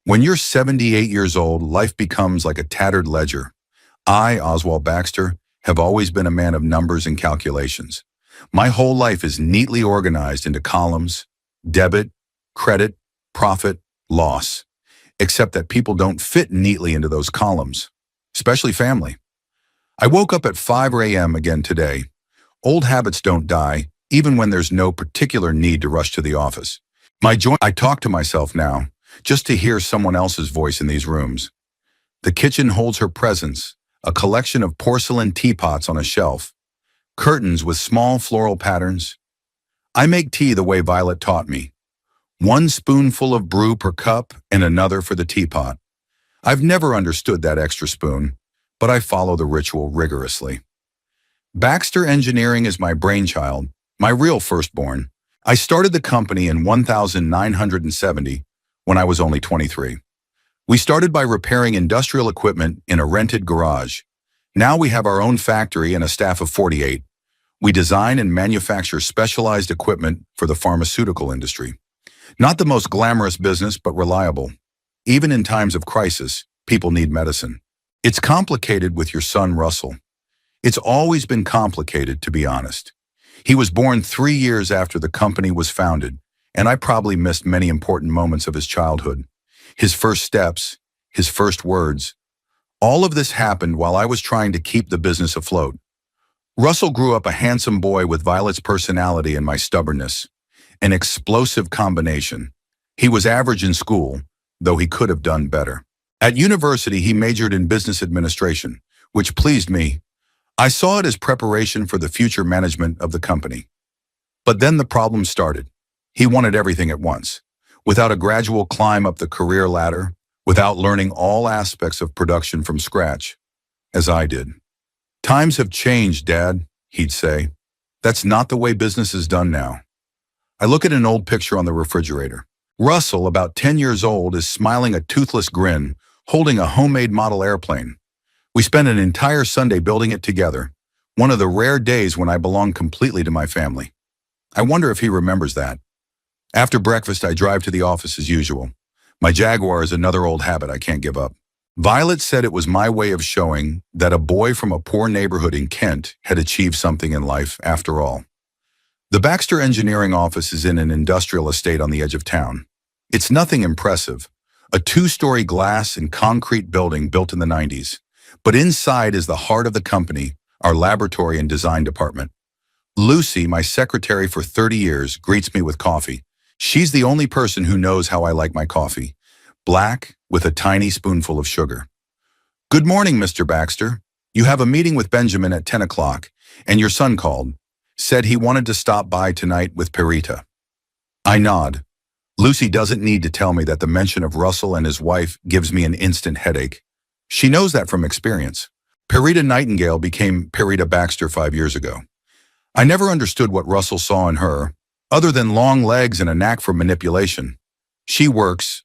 When you're 78 years old, life becomes like a tattered ledger. I, Oswald Baxter, have always been a man of numbers and calculations. My whole life is neatly organized into columns: debit, credit, profit, loss. Except that people don't fit neatly into those columns, especially family. I woke up at 5 a.m. again today. Old habits don't die, even when there's no particular need to rush to the office. I talk to myself now, just to hear someone else's voice in these rooms. The kitchen holds her presence, a collection of porcelain teapots on a shelf, curtains with small floral patterns. I make tea the way Violet taught me. One spoonful of brew per cup and another for the teapot. I've never understood that extra spoon, but I follow the ritual rigorously. Baxter Engineering is my brainchild, my real firstborn. I started the company in 1970 when I was only 23. We started by repairing industrial equipment in a rented garage. Now we have our own factory and a staff of 48. We design and manufacture specialized equipment for the pharmaceutical industry. Not the most glamorous business, but reliable. Even in times of crisis, people need medicine. It's complicated with your son, Russell. It's always been complicated, to be honest. He was born 3 years after the company was founded, and I probably missed many important moments of his childhood. His first steps, his first words. All of this happened while I was trying to keep the business afloat. Russell grew up a handsome boy with Violet's personality and my stubbornness. An explosive combination. He was average in school, though he could have done better. At university, he majored in business administration, which pleased me. I saw it as preparation for the future management of the company. But then the problem started. He wanted everything at once, without a gradual climb up the career ladder, without learning all aspects of production from scratch, as I did. "Times have changed, Dad," he'd say. "That's not the way business is done now." I look at an old picture on the refrigerator. Russell, about 10 years old, is smiling a toothless grin, holding a homemade model airplane. We spent an entire Sunday building it together, one of the rare days when I belong completely to my family. I wonder if he remembers that. After breakfast, I drive to the office as usual. My Jaguar is another old habit I can't give up. Violet said it was my way of showing that a boy from a poor neighborhood in Kent had achieved something in life after all. The Baxter Engineering office is in an industrial estate on the edge of town. It's nothing impressive, a 2-story glass and concrete building built in the 90s. But inside is the heart of the company, our laboratory and design department. Lucy, my secretary for 30 years, greets me with coffee. She's the only person who knows how I like my coffee. Black, with a tiny spoonful of sugar. "Good morning, Mr. Baxter. You have a meeting with Benjamin at 10 o'clock, and your son called. Said he wanted to stop by tonight with Perita." I nod. Lucy doesn't need to tell me that the mention of Russell and his wife gives me an instant headache. She knows that from experience. Perita Nightingale became Perita Baxter 5 years ago. I never understood what Russell saw in her, other than long legs and a knack for manipulation. She worked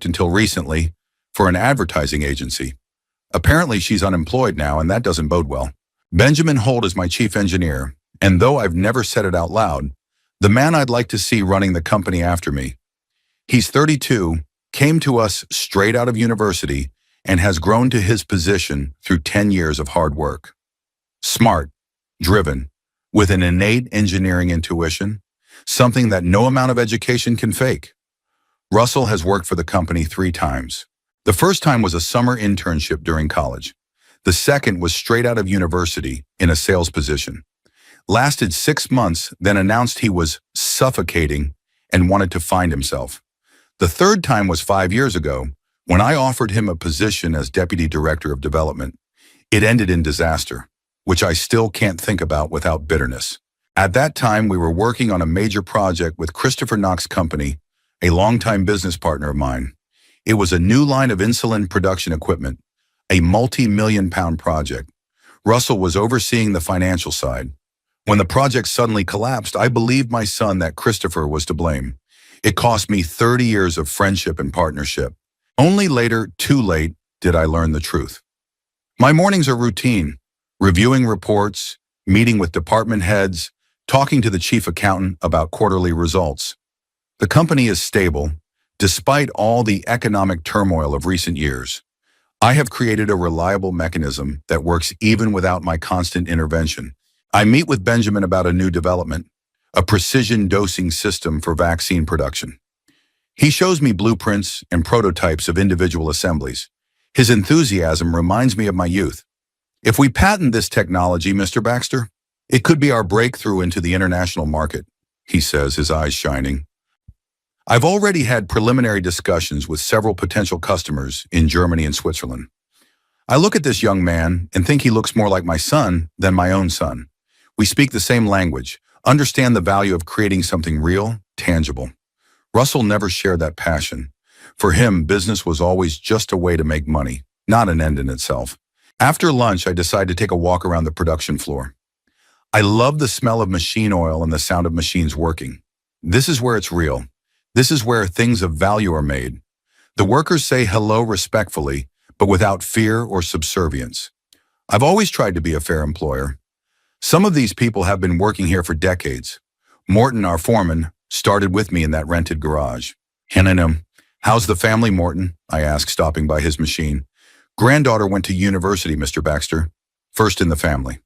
until recently, for an advertising agency. Apparently she's unemployed now, and that doesn't bode well. Benjamin Holt is my chief engineer, and though I've never said it out loud, the man I'd like to see running the company after me. He's 32, came to us straight out of university, and has grown to his position through 10 years of hard work. Smart, driven, with an innate engineering intuition, something that no amount of education can fake. Russell has worked for the company 3 times. The first time was a summer internship during college. The second was straight out of university in a sales position. Lasted 6 months, then announced he was suffocating and wanted to find himself. The third time was 5 years ago, when I offered him a position as Deputy Director of Development. It ended in disaster, which I still can't think about without bitterness. At that time, we were working on a major project with Christopher Knox Company, a longtime business partner of mine. It was a new line of insulin production equipment, a multi-million-pound project. Russell was overseeing the financial side. When the project suddenly collapsed, I believed my son that Christopher was to blame. It cost me 30 years of friendship and partnership. Only later, too late, did I learn the truth. My mornings are routine, reviewing reports, meeting with department heads, talking to the chief accountant about quarterly results. The company is stable, Despite all the economic turmoil of recent years, I have created a reliable mechanism that works even without my constant intervention. I meet with Benjamin about a new development, a precision dosing system for vaccine production. He shows me blueprints and prototypes of individual assemblies. His enthusiasm reminds me of my youth. If we patent this technology, Mr. Baxter, it could be our breakthrough into the international market, he says, his eyes shining. I've already had preliminary discussions with several potential customers in Germany and Switzerland. I look at this young man and think he looks more like my son than my own son. We speak the same language, understand the value of creating something real, tangible. Russell never shared that passion. For him, business was always just a way to make money, not an end in itself. After lunch, I decide to take a walk around the production floor. I love the smell of machine oil and the sound of machines working. This is where it's real. This is where things of value are made. The workers say hello respectfully, but without fear or subservience. I've always tried to be a fair employer. Some of these people have been working here for decades. Morton, our foreman, started with me in that rented garage. How's the family, Morton? I ask, stopping by his machine. Granddaughter went to university, Mr. Baxter. First in the family.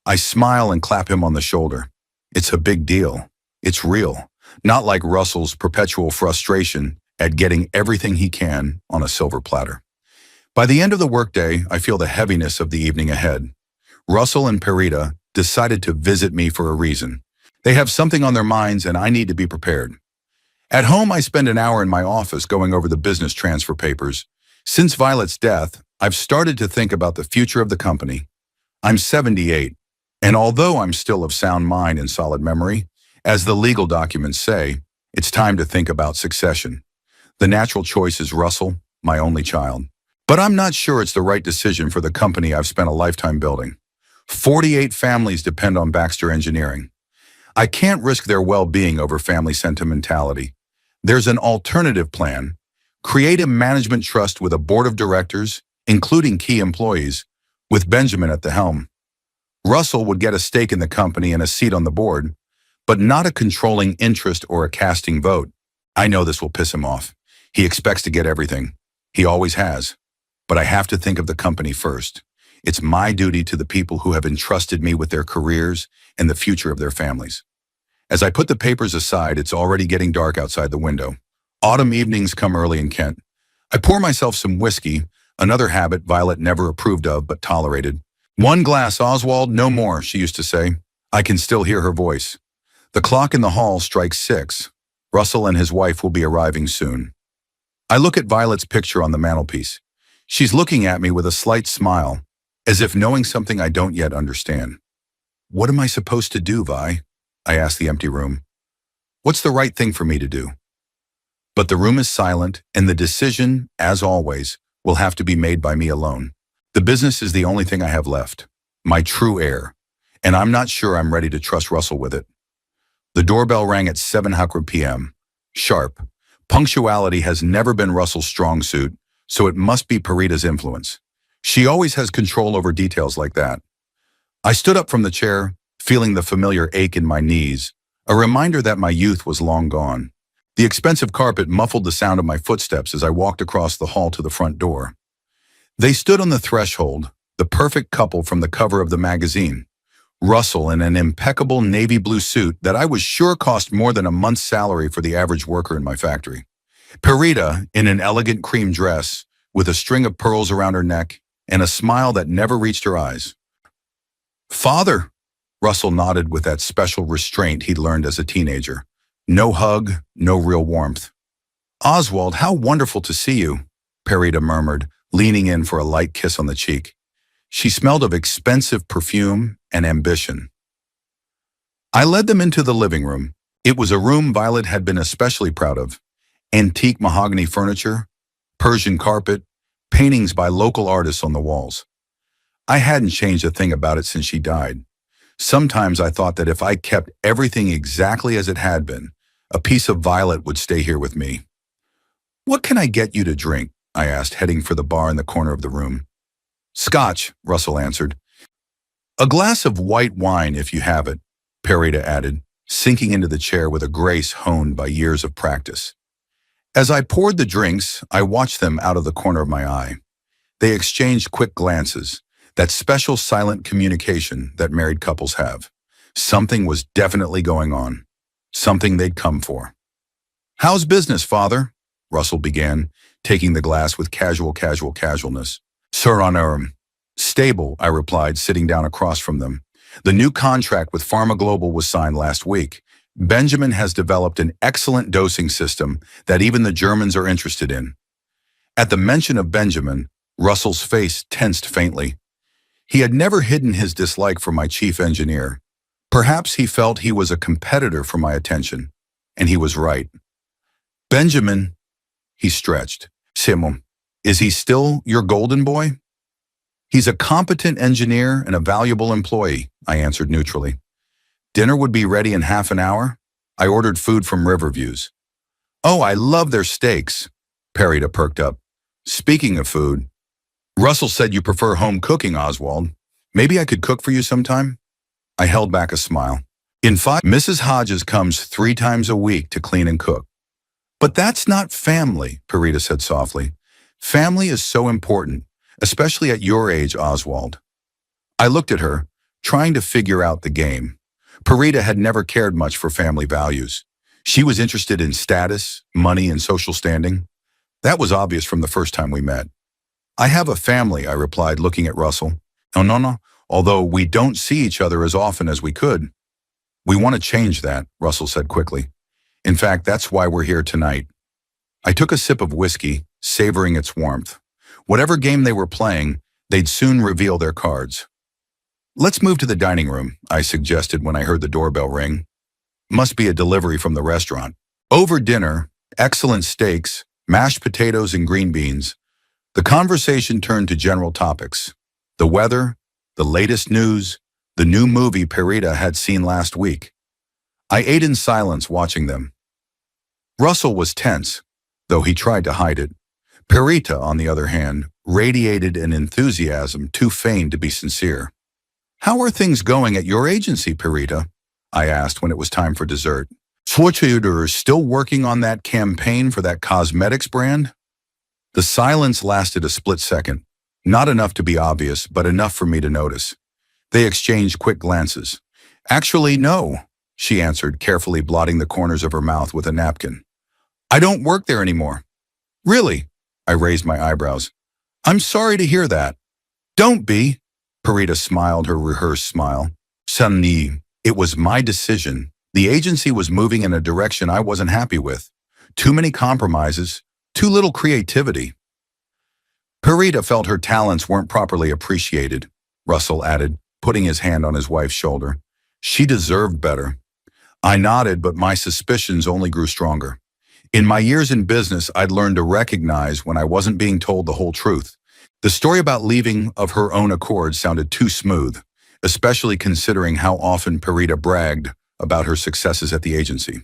I smile and clap him on the shoulder. It's a big deal. It's real. Not like Russell's perpetual frustration at getting everything he can on a silver platter. By the end of the workday, I feel the heaviness of the evening ahead. Russell and Perita decided to visit me for a reason. They have something on their minds and I need to be prepared. At home, I spend an hour in my office going over the business transfer papers. Since Violet's death, I've started to think about the future of the company. I'm 78, and although I'm still of sound mind and solid memory, as the legal documents say, it's time to think about succession. The natural choice is Russell, my only child. But I'm not sure it's the right decision for the company I've spent a lifetime building. 48 families depend on Baxter Engineering. I can't risk their well-being over family sentimentality. There's an alternative plan. Create a management trust with a board of directors, including key employees, with Benjamin at the helm. Russell would get a stake in the company and a seat on the board, but not a controlling interest or a casting vote. I know this will piss him off. He expects to get everything. He always has. But I have to think of the company first. It's my duty to the people who have entrusted me with their careers and the future of their families. As I put the papers aside, it's already getting dark outside the window. Autumn evenings come early in Kent. I pour myself some whiskey, another habit Violet never approved of but tolerated. "One glass, Oswald, no more," she used to say. I can still hear her voice. The clock in the hall strikes 6. Russell and his wife will be arriving soon. I look at Violet's picture on the mantelpiece. She's looking at me with a slight smile, as if knowing something I don't yet understand. "What am I supposed to do, Vi?" I ask the empty room. "What's the right thing for me to do?" But the room is silent, and the decision, as always, will have to be made by me alone. The business is the only thing I have left, my true heir, and I'm not sure I'm ready to trust Russell with it. The doorbell rang at 7:00 p.m. Sharp. Punctuality has never been Russell's strong suit, so it must be Perita's influence. She always has control over details like that. I stood up from the chair, feeling the familiar ache in my knees, a reminder that my youth was long gone. The expensive carpet muffled the sound of my footsteps as I walked across the hall to the front door. They stood on the threshold, the perfect couple from the cover of the magazine. Russell in an impeccable navy blue suit that I was sure cost more than a month's salary for the average worker in my factory. Perita in an elegant cream dress with a string of pearls around her neck and a smile that never reached her eyes. "Father," Russell nodded with that special restraint he'd learned as a teenager. No hug, no real warmth. "Oswald, how wonderful to see you," Perita murmured, leaning in for a light kiss on the cheek. She smelled of expensive perfume and ambition. I led them into the living room. It was a room Violet had been especially proud of. Antique mahogany furniture, Persian carpet, paintings by local artists on the walls. I hadn't changed a thing about it since she died. Sometimes I thought that if I kept everything exactly as it had been, a piece of Violet would stay here with me. "What can I get you to drink?" I asked, heading for the bar in the corner of the room. "Scotch," Russell answered. "A glass of white wine if you have it," Perita added, sinking into the chair with a grace honed by years of practice. As I poured the drinks, I watched them out of the corner of my eye. They exchanged quick glances, that special silent communication that married couples have. Something was definitely going on, something they'd come for. "How's business, father?" Russell began, taking the glass with casualness. "Sir, stable," I replied, sitting down across from them. "The new contract with Pharma Global was signed last week. Benjamin has developed an excellent dosing system that even the Germans are interested in." At the mention of Benjamin, Russell's face tensed faintly. He had never hidden his dislike for my chief engineer. Perhaps he felt he was a competitor for my attention, and he was right. "Benjamin," he stretched. "Simon, is he still your golden boy?" "He's a competent engineer and a valuable employee," I answered neutrally. "Dinner would be ready in half an hour." I ordered food from Riverview's. "Oh, I love their steaks." Perita perked up. "Speaking of food, Russell said you prefer home cooking, Oswald. Maybe I could cook for you sometime?" I held back a smile. In fact, Mrs. Hodges comes 3 times a week to clean and cook. "But that's not family," Perita said softly. "Family is so important, especially at your age, Oswald." I looked at her, trying to figure out the game. Perita had never cared much for family values. She was interested in status, money, and social standing. That was obvious from the first time we met. "I have a family," I replied, looking at Russell. "Oh, no, although we don't see each other as often as we could." "We want to change that," Russell said quickly. "In fact, that's why we're here tonight." I took a sip of whiskey, savoring its warmth. Whatever game they were playing, they'd soon reveal their cards. "Let's move to the dining room," I suggested when I heard the doorbell ring. Must be a delivery from the restaurant. Over dinner, excellent steaks, mashed potatoes and green beans, the conversation turned to general topics. The weather, the latest news, the new movie Perita had seen last week. I ate in silence watching them. Russell was tense, though he tried to hide it. Perita, on the other hand, radiated an enthusiasm too feigned to be sincere. "How are things going at your agency, Perita?" I asked when it was time for dessert. "Fortuner is still working on that campaign for that cosmetics brand?" The silence lasted a split second. Not enough to be obvious, but enough for me to notice. They exchanged quick glances. "Actually, no," she answered, carefully blotting the corners of her mouth with a napkin. "I don't work there anymore." "Really?" I raised my eyebrows. "I'm sorry to hear that." "Don't be." Perita smiled her rehearsed smile. "Sunny, it was my decision. The agency was moving in a direction I wasn't happy with. Too many compromises, too little creativity." "Perita felt her talents weren't properly appreciated," Russell added, putting his hand on his wife's shoulder. "She deserved better." I nodded, but my suspicions only grew stronger. In my years in business, I'd learned to recognize when I wasn't being told the whole truth. The story about leaving of her own accord sounded too smooth, especially considering how often Perita bragged about her successes at the agency.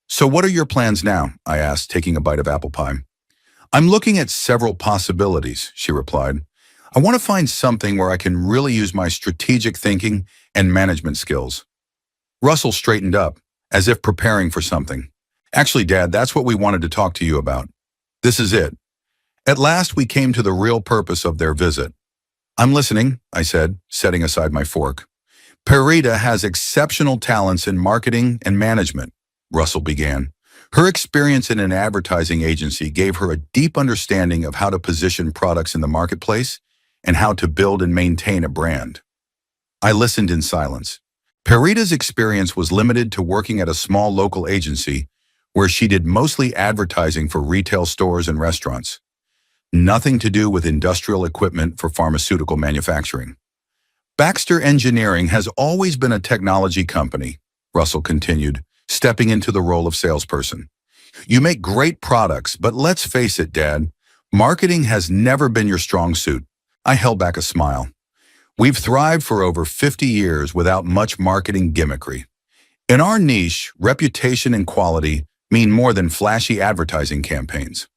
"So what are your plans now?" I asked, taking a bite of apple pie. "I'm looking at several possibilities," she replied. "I want to find something where I can really use my strategic thinking and management skills." Russell straightened up, as if preparing for something. "Actually, Dad, that's what we wanted to talk to you about. This is it." At last, we came to the real purpose of their visit. "I'm listening," I said, setting aside my fork. "Perita has exceptional talents in marketing and management," Russell began. "Her experience in an advertising agency gave her a deep understanding of how to position products in the marketplace and how to build and maintain a brand." I listened in silence. Perita's experience was limited to working at a small local agency where she did mostly advertising for retail stores and restaurants. Nothing to do with industrial equipment for pharmaceutical manufacturing. "Baxter Engineering has always been a technology company," Russell continued, stepping into the role of salesperson. "You make great products, but let's face it, Dad, marketing has never been your strong suit." I held back a smile. "We've thrived for over 50 years without much marketing gimmickry. In our niche, reputation and quality mean more than flashy advertising campaigns."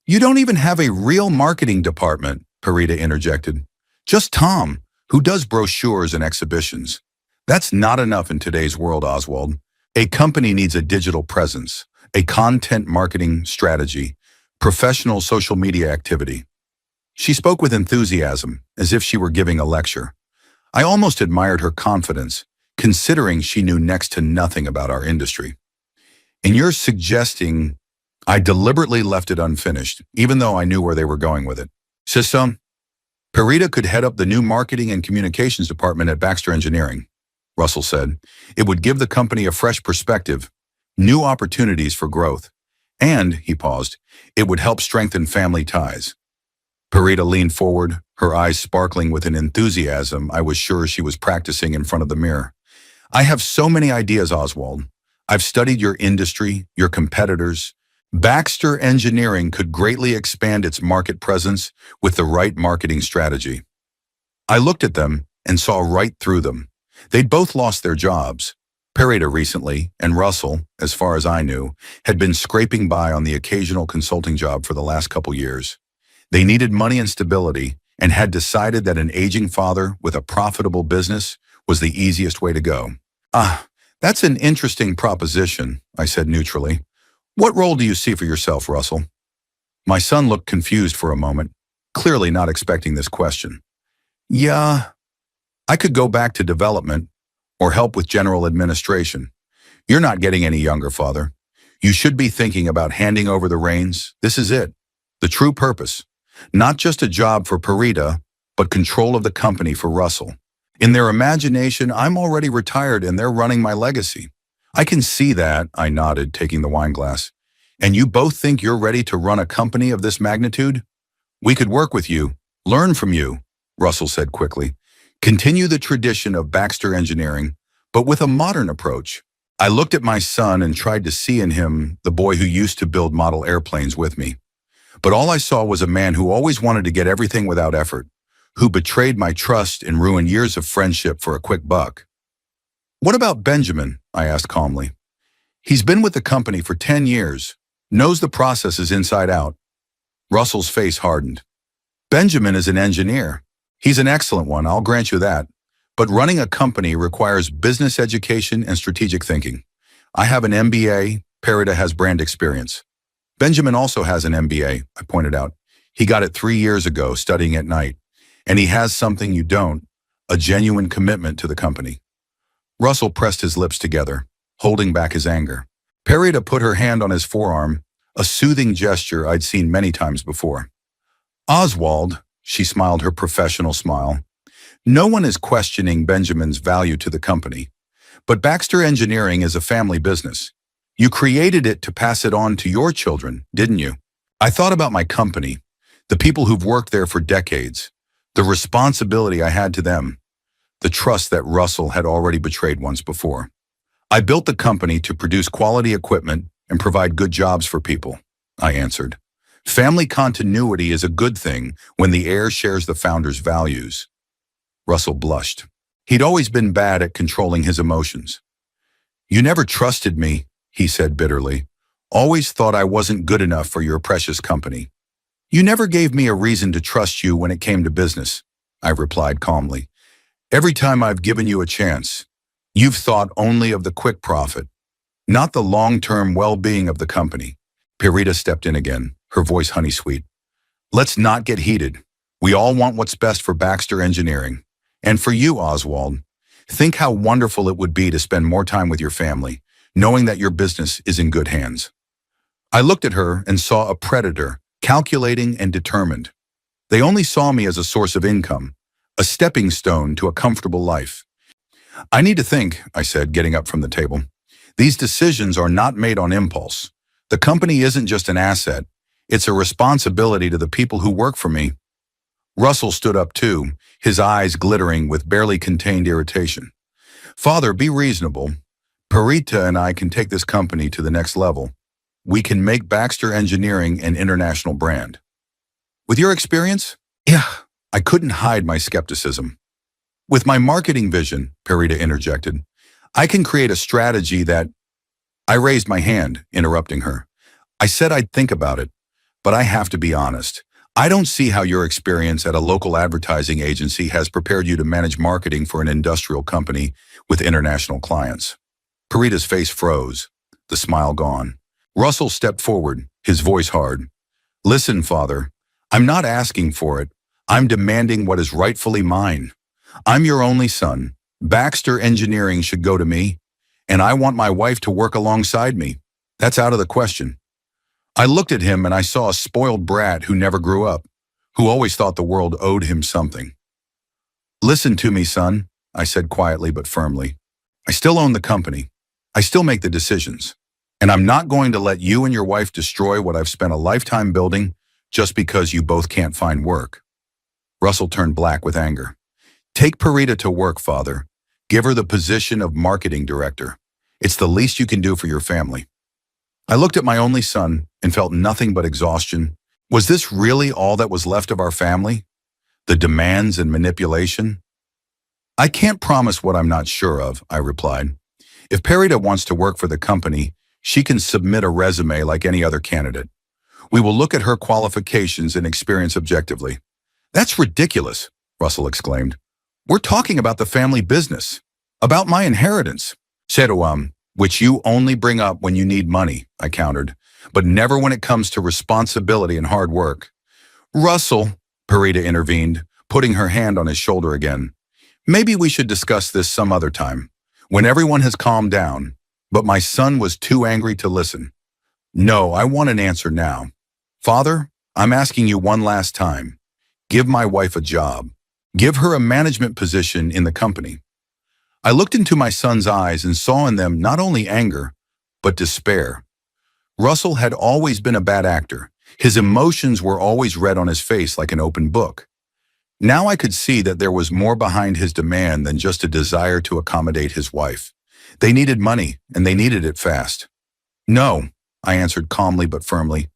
"You don't even have a real marketing department," Perita interjected. "Just Tom, who does brochures and exhibitions. That's not enough in today's world, Oswald. A company needs a digital presence, a content marketing strategy, professional social media activity. She spoke with enthusiasm, as if she were giving a lecture. I almost admired her confidence, considering she knew next to nothing about our industry. And you're suggesting I deliberately left it unfinished, even though I knew where they were going with it. System, Parita could head up the new marketing and communications department at Baxter Engineering, Russell said. It would give the company a fresh perspective, new opportunities for growth, and, he paused, it would help strengthen family ties. Parita leaned forward, her eyes sparkling with an enthusiasm I was sure she was practicing in front of the mirror. I have so many ideas, Oswald. I've studied your industry, your competitors. Baxter Engineering could greatly expand its market presence with the right marketing strategy. I looked at them and saw right through them. They'd both lost their jobs. Parita recently, and Russell, as far as I knew, had been scraping by on the occasional consulting job for the last couple years. They needed money and stability and had decided that an aging father with a profitable business was the easiest way to go. That's an interesting proposition, I said neutrally. What role do you see for yourself, Russell? My son looked confused for a moment, clearly not expecting this question. Yeah, I could go back to development or help with general administration. You're not getting any younger, Father. You should be thinking about handing over the reins. This is it, the true purpose. Not just a job for Parita, but control of the company for Russell. In their imagination, I'm already retired and they're running my legacy. I can see that, I nodded, taking the wine glass. And you both think you're ready to run a company of this magnitude? We could work with you, learn from you, Russell said quickly. Continue the tradition of Baxter Engineering, but with a modern approach. I looked at my son and tried to see in him the boy who used to build model airplanes with me. But all I saw was a man who always wanted to get everything without effort, who betrayed my trust and ruined years of friendship for a quick buck. What about Benjamin? I asked calmly. He's been with the company for 10 years, knows the processes inside out. Russell's face hardened. Benjamin is an engineer. He's an excellent one, I'll grant you that. But running a company requires business education and strategic thinking. I have an MBA, Parita has brand experience. Benjamin also has an MBA, I pointed out. He got it 3 years ago, studying at night. And he has something you don't, a genuine commitment to the company. Russell pressed his lips together, holding back his anger. Parita put her hand on his forearm, a soothing gesture I'd seen many times before. Oswald, she smiled her professional smile. No one is questioning Benjamin's value to the company. But Baxter Engineering is a family business. You created it to pass it on to your children, didn't you? I thought about my company, the people who've worked there for decades, the responsibility I had to them, the trust that Russell had already betrayed once before. I built the company to produce quality equipment and provide good jobs for people, I answered. Family continuity is a good thing when the heir shares the founder's values. Russell blushed. He'd always been bad at controlling his emotions. You never trusted me, he said bitterly. Always thought I wasn't good enough for your precious company. You never gave me a reason to trust you when it came to business, I replied calmly. Every time I've given you a chance, you've thought only of the quick profit, not the long-term well-being of the company. Parita stepped in again, her voice honey-sweet. Let's not get heated. We all want what's best for Baxter Engineering. And for you, Oswald, think how wonderful it would be to spend more time with your family, knowing that your business is in good hands. I looked at her and saw a predator, calculating and determined. They only saw me as a source of income, a stepping stone to a comfortable life. I need to think, I said, getting up from the table. These decisions are not made on impulse. The company isn't just an asset. It's a responsibility to the people who work for me. Russell stood up too, his eyes glittering with barely contained irritation. Father, be reasonable. Parita and I can take this company to the next level. We can make Baxter Engineering an international brand. With your experience? Yeah, I couldn't hide my skepticism. With my marketing vision, Parita interjected, I can create a strategy that... I raised my hand, interrupting her. I said I'd think about it, but I have to be honest. I don't see how your experience at a local advertising agency has prepared you to manage marketing for an industrial company with international clients. Parita's face froze, the smile gone. Russell stepped forward, his voice hard. Listen, Father, I'm not asking for it. I'm demanding what is rightfully mine. I'm your only son. Baxter Engineering should go to me, and I want my wife to work alongside me. That's out of the question. I looked at him and I saw a spoiled brat who never grew up, who always thought the world owed him something. Listen to me, son, I said quietly but firmly. I still own the company. I still make the decisions. And I'm not going to let you and your wife destroy what I've spent a lifetime building just because you both can't find work. Russell turned black with anger. Take Parita to work, Father. Give her the position of marketing director. It's the least you can do for your family. I looked at my only son and felt nothing but exhaustion. Was this really all that was left of our family? The demands and manipulation? I can't promise what I'm not sure of, I replied. If Parita wants to work for the company, she can submit a resume like any other candidate. We will look at her qualifications and experience objectively. That's ridiculous, Russell exclaimed. We're talking about the family business, about my inheritance. Seruam, which you only bring up when you need money, I countered, but never when it comes to responsibility and hard work. Russell, Parita intervened, putting her hand on his shoulder again. Maybe we should discuss this some other time, when everyone has calmed down. But my son was too angry to listen. No, I want an answer now. Father, I'm asking you one last time. Give my wife a job. Give her a management position in the company. I looked into my son's eyes and saw in them not only anger, but despair. Russell had always been a bad actor. His emotions were always read on his face like an open book. Now I could see that there was more behind his demand than just a desire to accommodate his wife. They needed money, and they needed it fast. No, I answered calmly but firmly.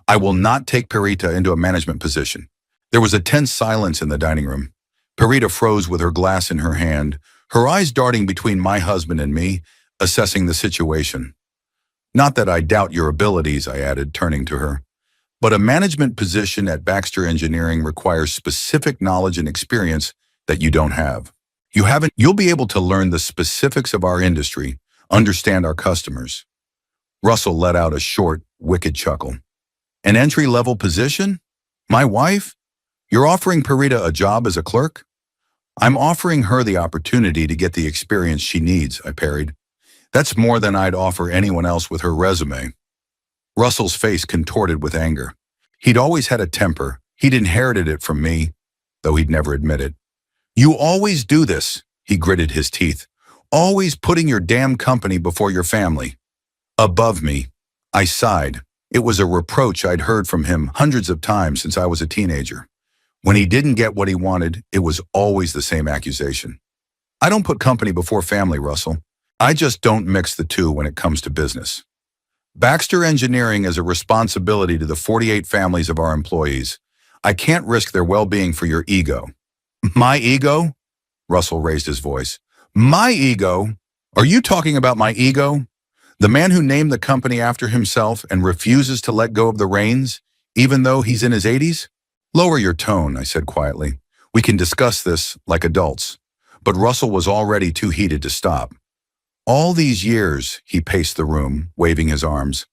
I will not take Parita into a management position. There was a tense silence in the dining room. Parita froze with her glass in her hand, her eyes darting between my husband and me, assessing the situation. Not that I doubt your abilities, I added, turning to her. But a management position at Baxter Engineering requires specific knowledge and experience that you don't have. You'll be able to learn the specifics of our industry, understand our customers. Russell let out a short, wicked chuckle. An entry-level position? My wife? You're offering Parita a job as a clerk? I'm offering her the opportunity to get the experience she needs, I parried. That's more than I'd offer anyone else with her resume. Russell's face contorted with anger. He'd always had a temper. He'd inherited it from me, though he'd never admit it. You always do this, he gritted his teeth. Always putting your damn company before your family. Above me. I sighed. It was a reproach I'd heard from him hundreds of times since I was a teenager. When he didn't get what he wanted, it was always the same accusation. I don't put company before family, Russell. I just don't mix the two when it comes to business. Baxter Engineering is a responsibility to the 48 families of our employees. I can't risk their well-being for your ego. My ego? Russell raised his voice. My ego? Are you talking about my ego? The man who named the company after himself and refuses to let go of the reins, even though he's in his 80s? Lower your tone, I said quietly. We can discuss this like adults. But Russell was already too heated to stop. All these years, he paced the room, waving his arms.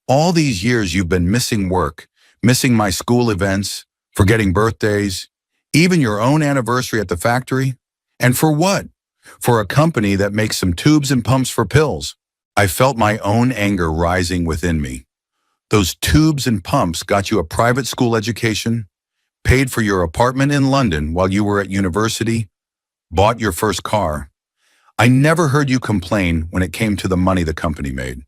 All these years you've been missing work, missing my school events, forgetting birthdays, even your own anniversary at the factory. And for what? For a company that makes some tubes and pumps for pills. I felt my own anger rising within me. Those tubes and pumps got you a private school education, paid for your apartment in London while you were at university, bought your first car. I never heard you complain when it came to the money the company made.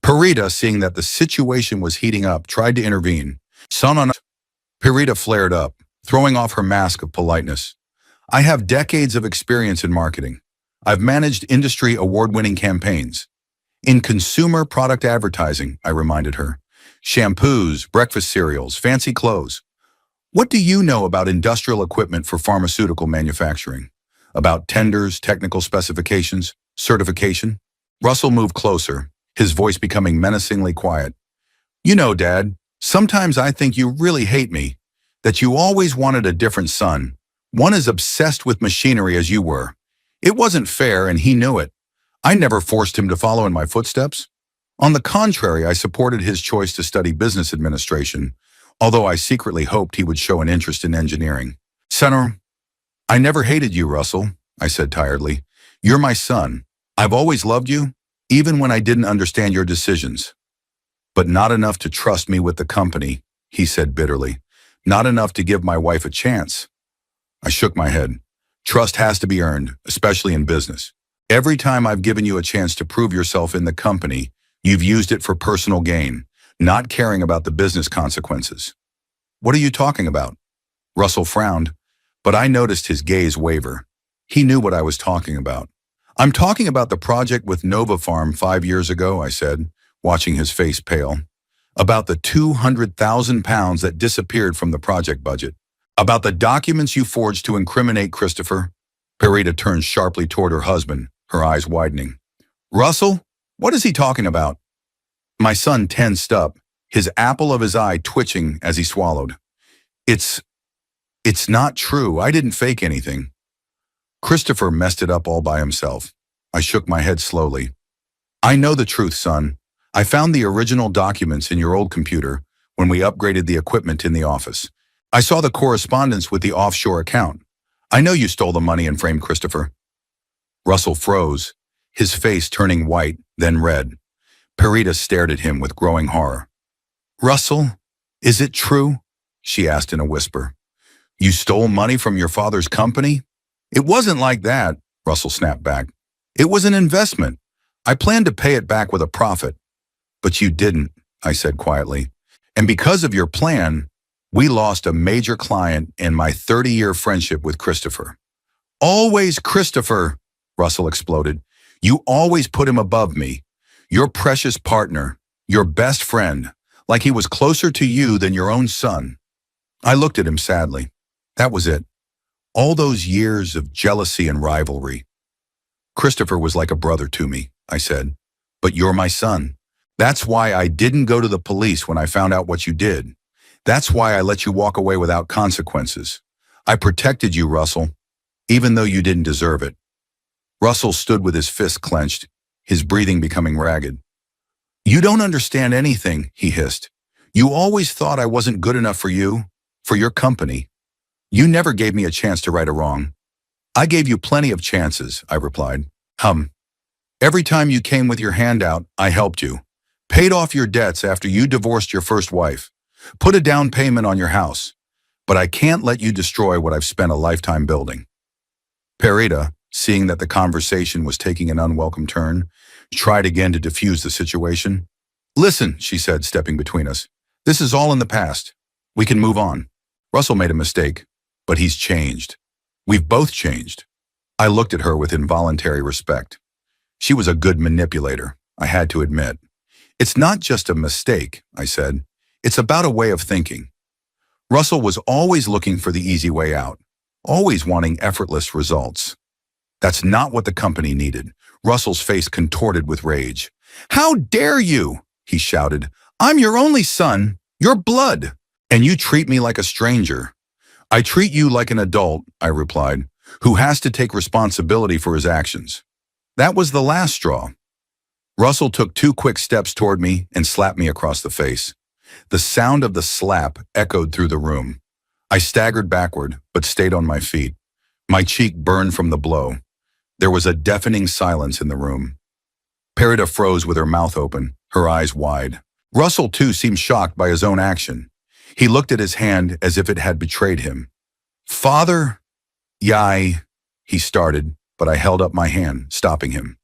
Parita, seeing that the situation was heating up, tried to intervene. Parita flared up, throwing off her mask of politeness. I have decades of experience in marketing. I've managed industry award-winning campaigns. In consumer product advertising, I reminded her. Shampoos, breakfast cereals, fancy clothes. What do you know about industrial equipment for pharmaceutical manufacturing? About tenders, technical specifications, certification? Russell moved closer, his voice becoming menacingly quiet. You know, Dad, sometimes I think you really hate me, that you always wanted a different son, one as obsessed with machinery as you were. It wasn't fair and he knew it. I never forced him to follow in my footsteps. On the contrary, I supported his choice to study business administration, although I secretly hoped he would show an interest in engineering. Senator, I never hated you, Russell, I said tiredly. You're my son. I've always loved you, even when I didn't understand your decisions. But not enough to trust me with the company, he said bitterly. Not enough to give my wife a chance. I shook my head. Trust has to be earned, especially in business. Every time I've given you a chance to prove yourself in the company, you've used it for personal gain, not caring about the business consequences. What are you talking about? Russell frowned, but I noticed his gaze waver. He knew what I was talking about. I'm talking about the project with Nova Farm 5 years ago, I said, watching his face pale. About the £200,000 that disappeared from the project budget. About the documents you forged to incriminate Christopher. Perita turned sharply toward her husband, her eyes widening. Russell, what is he talking about? My son tensed up, his apple of his eye twitching as he swallowed. It's not true. I didn't fake anything. Christopher messed it up all by himself. I shook my head slowly. I know the truth, son. I found the original documents in your old computer when we upgraded the equipment in the office. I saw the correspondence with the offshore account. I know you stole the money and framed Christopher. Russell froze, his face turning white, then red. Perita stared at him with growing horror. Russell, is it true? She asked in a whisper. You stole money from your father's company? It wasn't like that, Russell snapped back. It was an investment. I planned to pay it back with a profit. But you didn't, I said quietly. And because of your plan, we lost a major client in my 30-year friendship with Christopher. Always Christopher, Russell exploded. You always put him above me. Your precious partner, your best friend, like he was closer to you than your own son. I looked at him sadly. That was it. All those years of jealousy and rivalry. Christopher was like a brother to me, I said. But you're my son. That's why I didn't go to the police when I found out what you did. That's why I let you walk away without consequences. I protected you, Russell, even though you didn't deserve it. Russell stood with his fists clenched, his breathing becoming ragged. You don't understand anything, he hissed. You always thought I wasn't good enough for you, for your company. You never gave me a chance to right a wrong. I gave you plenty of chances, I replied. Every time you came with your hand out, I helped you. Paid off your debts after you divorced your first wife. Put a down payment on your house. But I can't let you destroy what I've spent a lifetime building. Perita, seeing that the conversation was taking an unwelcome turn, tried again to diffuse the situation. Listen, she said, stepping between us. This is all in the past. We can move on. Russell made a mistake, but he's changed. We've both changed. I looked at her with involuntary respect. She was a good manipulator, I had to admit. It's not just a mistake, I said. It's about a way of thinking. Russell was always looking for the easy way out, always wanting effortless results. That's not what the company needed. Russell's face contorted with rage. How dare you? He shouted. I'm your only son, your blood, and you treat me like a stranger. I treat you like an adult, I replied, who has to take responsibility for his actions. That was the last straw. Russell took 2 quick steps toward me and slapped me across the face. The sound of the slap echoed through the room. I staggered backward, but stayed on my feet. My cheek burned from the blow. There was a deafening silence in the room. Perita froze with her mouth open, her eyes wide. Russell, too, seemed shocked by his own action. He looked at his hand as if it had betrayed him. Father? Yeah, he started, but I held up my hand, stopping him.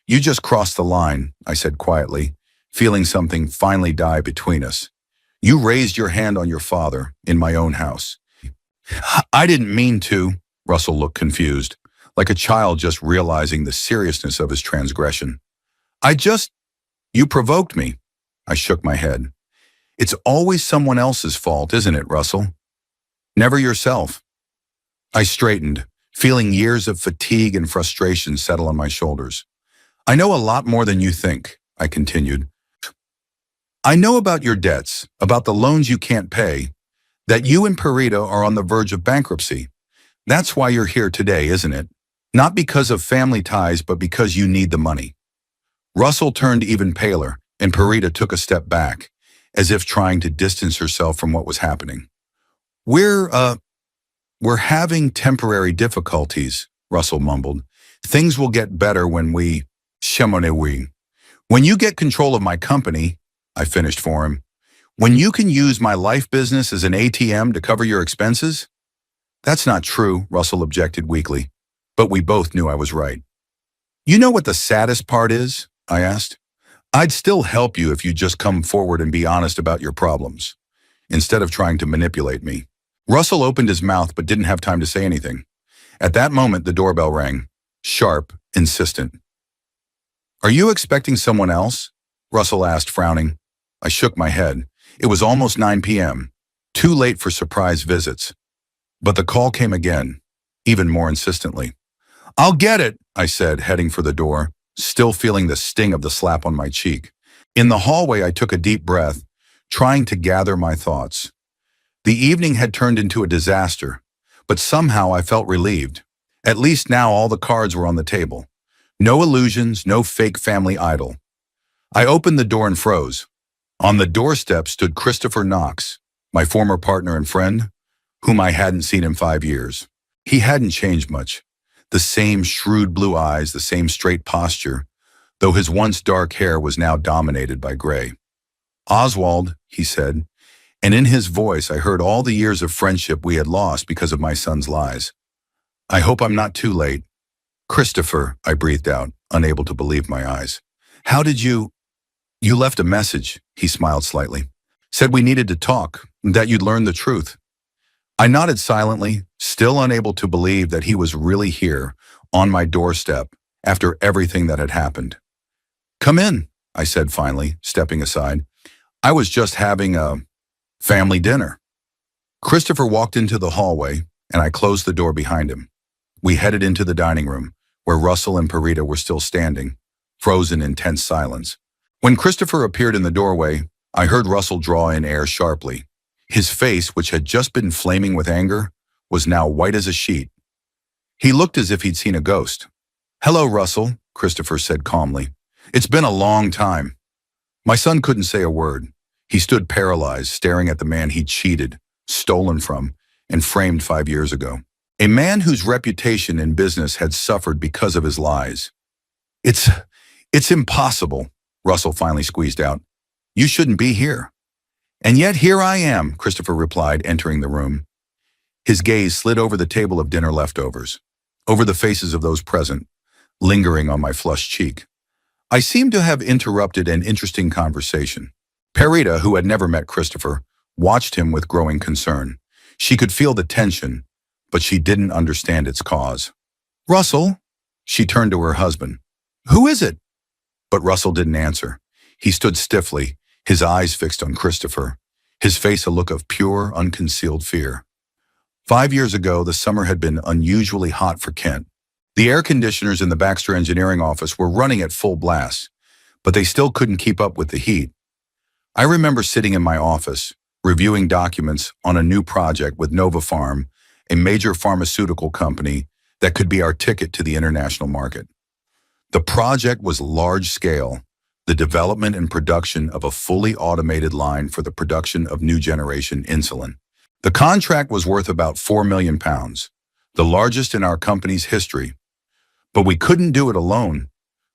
You just crossed the line, I said quietly, feeling something finally die between us. You raised your hand on your father in my own house. I didn't mean to, Russell looked confused, like a child just realizing the seriousness of his transgression. You provoked me. I shook my head. It's always someone else's fault, isn't it, Russell? Never yourself. I straightened, feeling years of fatigue and frustration settle on my shoulders. I know a lot more than you think, I continued. I know about your debts, about the loans you can't pay, that you and Perita are on the verge of bankruptcy. That's why you're here today, isn't it? Not because of family ties, but because you need the money. Russell turned even paler, and Parita took a step back, as if trying to distance herself from what was happening. We're having temporary difficulties, Russell mumbled. Things will get better when we, chemonewi. When you get control of my company, I finished for him. When you can use my life business as an ATM to cover your expenses? That's not true, Russell objected weakly, but we both knew I was right. You know what the saddest part is? I asked. I'd still help you if you'd just come forward and be honest about your problems, instead of trying to manipulate me. Russell opened his mouth but didn't have time to say anything. At that moment, the doorbell rang. Sharp, insistent. Are you expecting someone else? Russell asked, frowning. I shook my head. It was almost 9 p.m., too late for surprise visits. But the call came again, even more insistently. I'll get it, I said, heading for the door, still feeling the sting of the slap on my cheek. In the hallway, I took a deep breath, trying to gather my thoughts. The evening had turned into a disaster, but somehow I felt relieved. At least now all the cards were on the table. No illusions, no fake family idol. I opened the door and froze. On the doorstep stood Christopher Knox, my former partner and friend, whom I hadn't seen in 5 years. He hadn't changed much. The same shrewd blue eyes, the same straight posture, though his once dark hair was now dominated by gray. Oswald, he said, and in his voice I heard all the years of friendship we had lost because of my son's lies. I hope I'm not too late. Christopher, I breathed out, unable to believe my eyes. How did you... You left a message, he smiled slightly. Said we needed to talk, that you'd learn the truth. I nodded silently, still unable to believe that he was really here, on my doorstep, after everything that had happened. Come in, I said finally, stepping aside. I was just having a family dinner. Christopher walked into the hallway, and I closed the door behind him. We headed into the dining room, where Russell and Parita were still standing, frozen in tense silence. When Christopher appeared in the doorway, I heard Russell draw in air sharply. His face, which had just been flaming with anger, was now white as a sheet. He looked as if he'd seen a ghost. Hello, Russell, Christopher said calmly. It's been a long time. My son couldn't say a word. He stood paralyzed, staring at the man he'd cheated, stolen from, and framed 5 years ago. A man whose reputation in business had suffered because of his lies. It's impossible, Russell finally squeezed out. You shouldn't be here. And yet here I am, Christopher replied, entering the room. His gaze slid over the table of dinner leftovers, over the faces of those present, lingering on my flushed cheek. I seemed to have interrupted an interesting conversation. Parita, who had never met Christopher, watched him with growing concern. She could feel the tension, but she didn't understand its cause. Russell, she turned to her husband. Who is it? But Russell didn't answer. He stood stiffly, his eyes fixed on Christopher, his face a look of pure, unconcealed fear. 5 years ago, the summer had been unusually hot for Kent. The air conditioners in the Baxter engineering office were running at full blast, but they still couldn't keep up with the heat. I remember sitting in my office, reviewing documents on a new project with Nova Pharm, a major pharmaceutical company that could be our ticket to the international market. The project was large-scale, the development and production of a fully automated line for the production of new-generation insulin. The contract was worth about £4 million, the largest in our company's history. But we couldn't do it alone.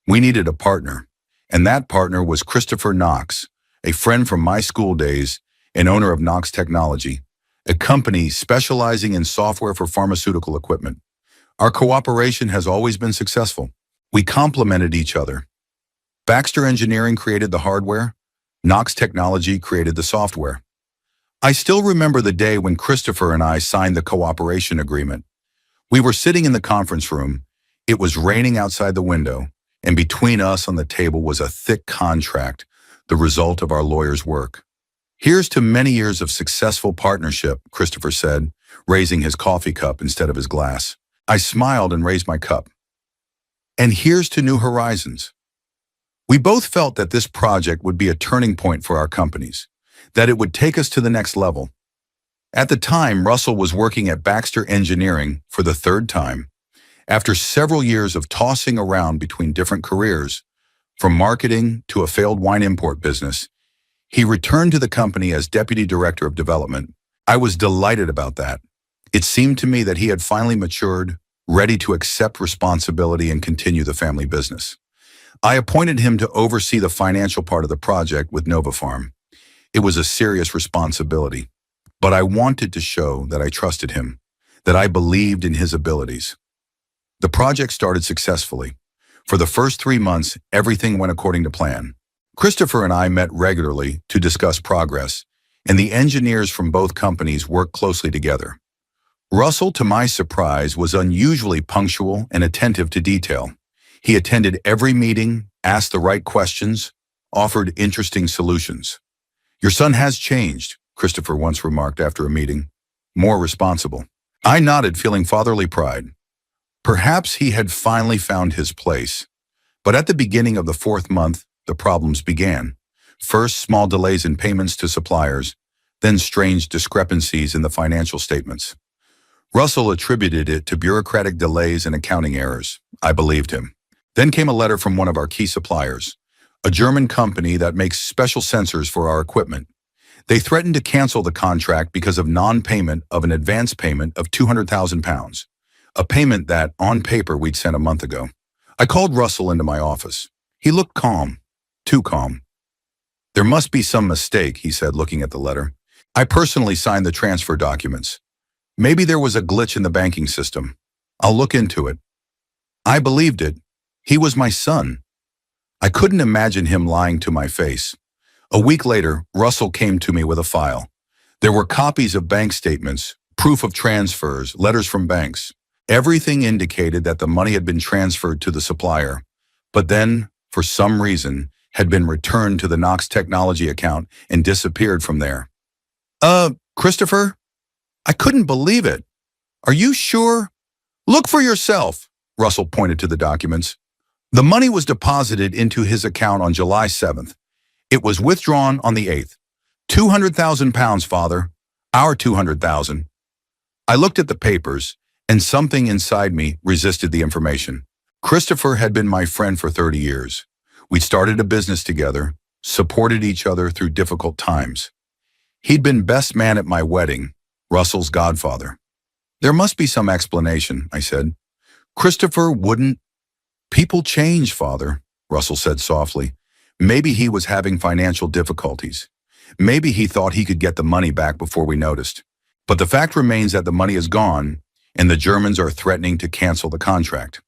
We needed a partner, and that partner was Christopher Knox, a friend from my school days and owner of Knox Technology, a company specializing in software for pharmaceutical equipment. Our cooperation has always been successful. We complemented each other. Baxter Engineering created the hardware, Knox Technology created the software. I still remember the day when Christopher and I signed the cooperation agreement. We were sitting in the conference room, it was raining outside the window, and between us on the table was a thick contract, the result of our lawyer's work. Here's to many years of successful partnership, Christopher said, raising his coffee cup instead of his glass. I smiled and raised my cup. And here's to new horizons. We both felt that this project would be a turning point for our companies, that it would take us to the next level. At the time, Russell was working at Baxter Engineering for the third time. After several years of tossing around between different careers, From marketing to a failed wine import business, he returned to the company as deputy director of development. I was delighted about that. It seemed to me that he had finally matured, ready to accept responsibility and continue the family business. I appointed him to oversee the financial part of the project with Nova Farm. It was a serious responsibility, but I wanted to show that I trusted him, that I believed in his abilities. The project started successfully. For the first 3 months, everything went according to plan. Christopher and I met regularly to discuss progress, and the engineers from both companies worked closely together. Russell, to my surprise, was unusually punctual and attentive to detail. He attended every meeting, asked the right questions, offered interesting solutions. "Your son has changed," Christopher once remarked after a meeting. "More responsible." I nodded, feeling fatherly pride. Perhaps he had finally found his place. But at the beginning of the 4th month, the problems began. First, small delays in payments to suppliers, then strange discrepancies in the financial statements. Russell attributed it to bureaucratic delays and accounting errors. I believed him. Then came a letter from one of our key suppliers, a German company that makes special sensors for our equipment. They threatened to cancel the contract because of non-payment of an advance payment of £200,000, a payment that, on paper, we'd sent a month ago. I called Russell into my office. He looked calm, too calm. "There must be some mistake," he said, looking at the letter. "I personally signed the transfer documents. Maybe there was a glitch in the banking system. I'll look into it." I believed it. He was my son. I couldn't imagine him lying to my face. A week later, Russell came to me with a file. There were copies of bank statements, proof of transfers, letters from banks. Everything indicated that the money had been transferred to the supplier, but then, for some reason, had been returned to the Knox Technology account and disappeared from there. Christopher? I couldn't believe it. Are you sure? Look for yourself." Russell pointed to the documents. "The money was deposited into his account on July 7th. It was withdrawn on the 8th. £200,000, Father. Our 200,000. I looked at the papers, and something inside me resisted the information. Christopher had been my friend for 30 years. We'd started a business together, supported each other through difficult times. He'd been best man at my wedding, Russell's godfather. "There must be some explanation," I said. "Christopher wouldn't—" "People change, Father," Russell said softly. "Maybe he was having financial difficulties. Maybe he thought he could get the money back before we noticed. But the fact remains that the money is gone, and the Germans are threatening to cancel the contract."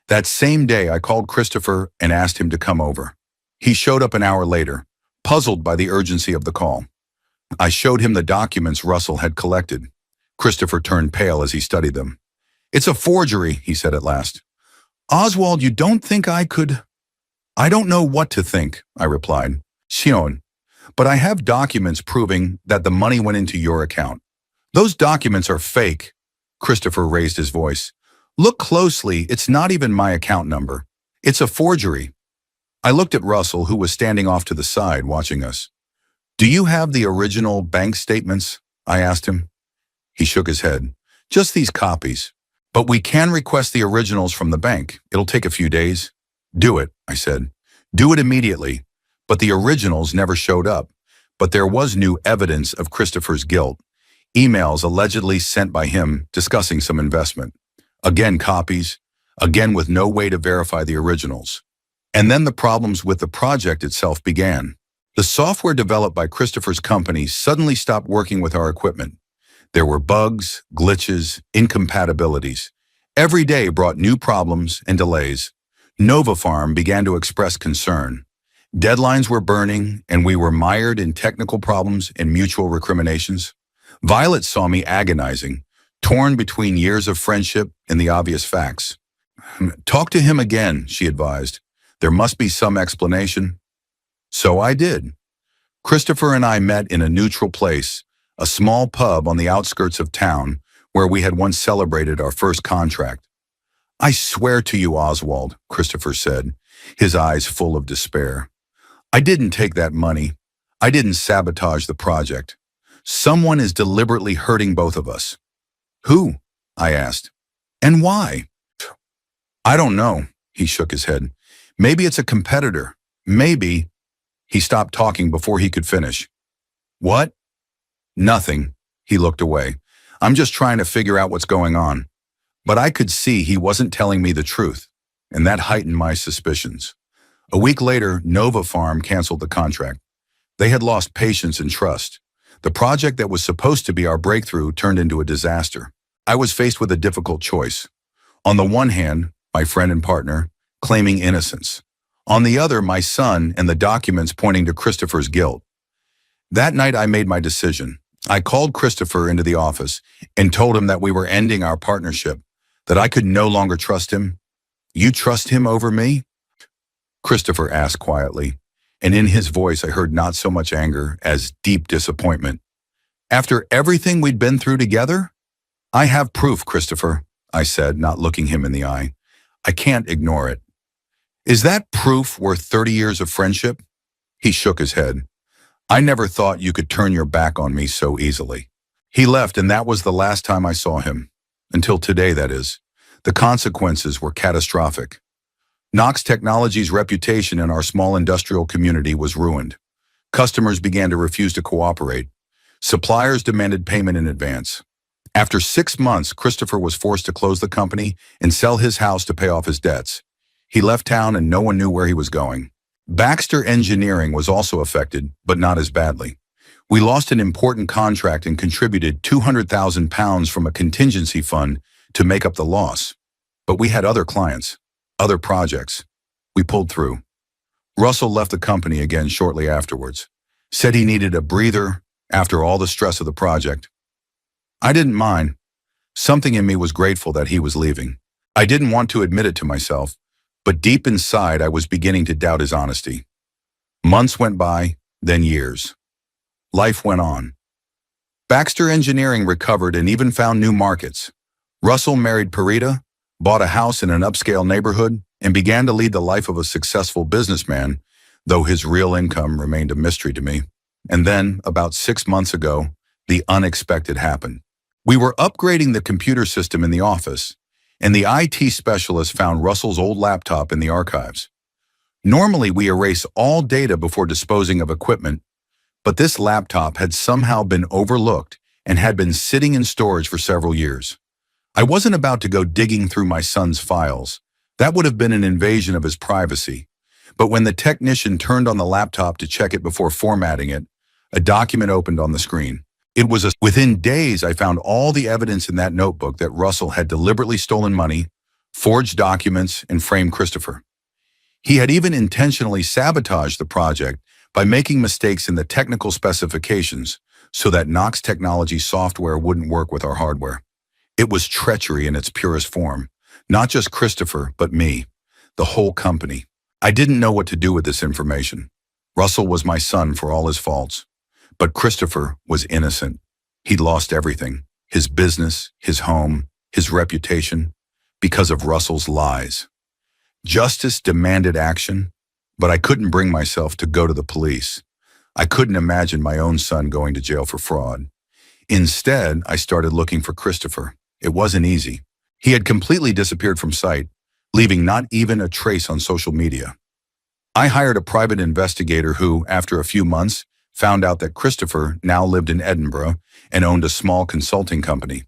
That same day, I called Christopher and asked him to come over. He showed up an hour later, puzzled by the urgency of the call. I showed him the documents Russell had collected. Christopher turned pale as he studied them. "It's a forgery," he said at last. "Oswald, you don't think I could—" "I don't know what to think," I replied. "Sion, but I have documents proving that the money went into your account." "Those documents are fake." Christopher raised his voice. "Look closely, it's not even my account number. It's a forgery." I looked at Russell, who was standing off to the side watching us. "Do you have the original bank statements?" I asked him. He shook his head. "Just these copies. But we can request the originals from the bank. It'll take a few days." "Do it," I said. "Do it immediately." But the originals never showed up. But there was new evidence of Christopher's guilt. Emails allegedly sent by him discussing some investment. Again copies, again with no way to verify the originals. And then the problems with the project itself began. The software developed by Christopher's company suddenly stopped working with our equipment. There were bugs, glitches, incompatibilities. Every day brought new problems and delays. Nova Farm began to express concern. Deadlines were burning, and we were mired in technical problems and mutual recriminations. Violet saw me agonizing, torn between years of friendship and the obvious facts. "Talk to him again," she advised. "There must be some explanation." So I did. Christopher and I met in a neutral place, a small pub on the outskirts of town where we had once celebrated our first contract. "I swear to you, Oswald," Christopher said, his eyes full of despair. "I didn't take that money. I didn't sabotage the project. Someone is deliberately hurting both of us." "Who?" I asked. "And why?" "I don't know," he shook his head. Maybe it's a competitor. Maybe. He stopped talking before he could finish. What? Nothing. He looked away. I'm just trying to figure out what's going on. But I could see he wasn't telling me the truth, and that heightened my suspicions. A week later, Nova Farm canceled the contract. They had lost patience and trust. The project that was supposed to be our breakthrough turned into a disaster. I was faced with a difficult choice. On the one hand, my friend and partner, claiming innocence. On the other, my son and the documents pointing to Christopher's guilt. That night I made my decision. I called Christopher into the office and told him that we were ending our partnership, that I could no longer trust him. You trust him over me? Christopher asked quietly, and in his voice I heard not so much anger as deep disappointment. After everything we'd been through together? I have proof, Christopher, I said, not looking him in the eye. I can't ignore it. Is that proof worth 30 years of friendship? He shook his head. I never thought you could turn your back on me so easily. He left, and that was the last time I saw him. Until today, that is. The consequences were catastrophic. Knox Technology's reputation in our small industrial community was ruined. Customers began to refuse to cooperate. Suppliers demanded payment in advance. After 6 months, Christopher was forced to close the company and sell his house to pay off his debts. He left town and no one knew where he was going. Baxter Engineering was also affected, but not as badly. We lost an important contract and contributed £200,000 from a contingency fund to make up the loss. But we had other clients, other projects. We pulled through. Russell left the company again shortly afterwards. Said he needed a breather after all the stress of the project. I didn't mind. Something in me was grateful that he was leaving. I didn't want to admit it to myself, but deep inside I was beginning to doubt his honesty. Months went by, then years. Life went on. Baxter Engineering recovered and even found new markets. Russell married Parita, bought a house in an upscale neighborhood, and began to lead the life of a successful businessman, though his real income remained a mystery to me. And then, about 6 months ago, the unexpected happened. We were upgrading the computer system in the office, and the IT specialist found Russell's old laptop in the archives. Normally, we erase all data before disposing of equipment, but this laptop had somehow been overlooked and had been sitting in storage for several years. I wasn't about to go digging through my son's files. That would have been an invasion of his privacy. But when the technician turned on the laptop to check it before formatting it, a document opened on the screen. Within days, I found all the evidence in that notebook that Russell had deliberately stolen money, forged documents, and framed Christopher. He had even intentionally sabotaged the project by making mistakes in the technical specifications so that Knox Technology software wouldn't work with our hardware. It was treachery in its purest form. Not just Christopher, but me, the whole company. I didn't know what to do with this information. Russell was my son for all his faults. But Christopher was innocent. He'd lost everything, his business, his home, his reputation, because of Russell's lies. Justice demanded action, but I couldn't bring myself to go to the police. I couldn't imagine my own son going to jail for fraud. Instead, I started looking for Christopher. It wasn't easy. He had completely disappeared from sight, leaving not even a trace on social media. I hired a private investigator who, after a few months, found out that Christopher now lived in Edinburgh and owned a small consulting company.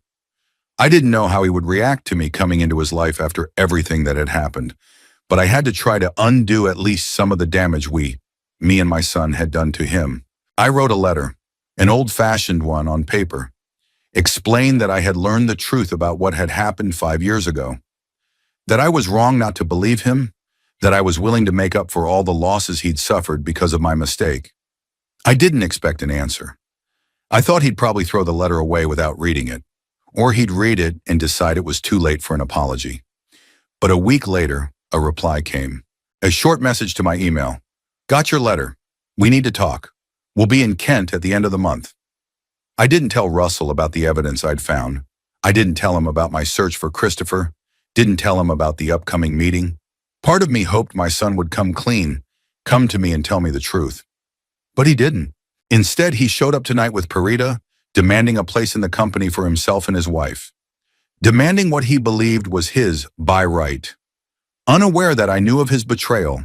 I didn't know how he would react to me coming into his life after everything that had happened, but I had to try to undo at least some of the damage me and my son, had done to him. I wrote a letter, an old-fashioned one on paper, explained that I had learned the truth about what had happened 5 years ago, that I was wrong not to believe him, that I was willing to make up for all the losses he'd suffered because of my mistake. I didn't expect an answer. I thought he'd probably throw the letter away without reading it, or he'd read it and decide it was too late for an apology. But a week later, a reply came. A short message to my email. Got your letter. We need to talk. We'll be in Kent at the end of the month. I didn't tell Russell about the evidence I'd found. I didn't tell him about my search for Christopher. Didn't tell him about the upcoming meeting. Part of me hoped my son would come clean, come to me and tell me the truth. But he didn't. Instead, he showed up tonight with Parita, demanding a place in the company for himself and his wife. Demanding what he believed was his by right. unaware that I knew of his betrayal,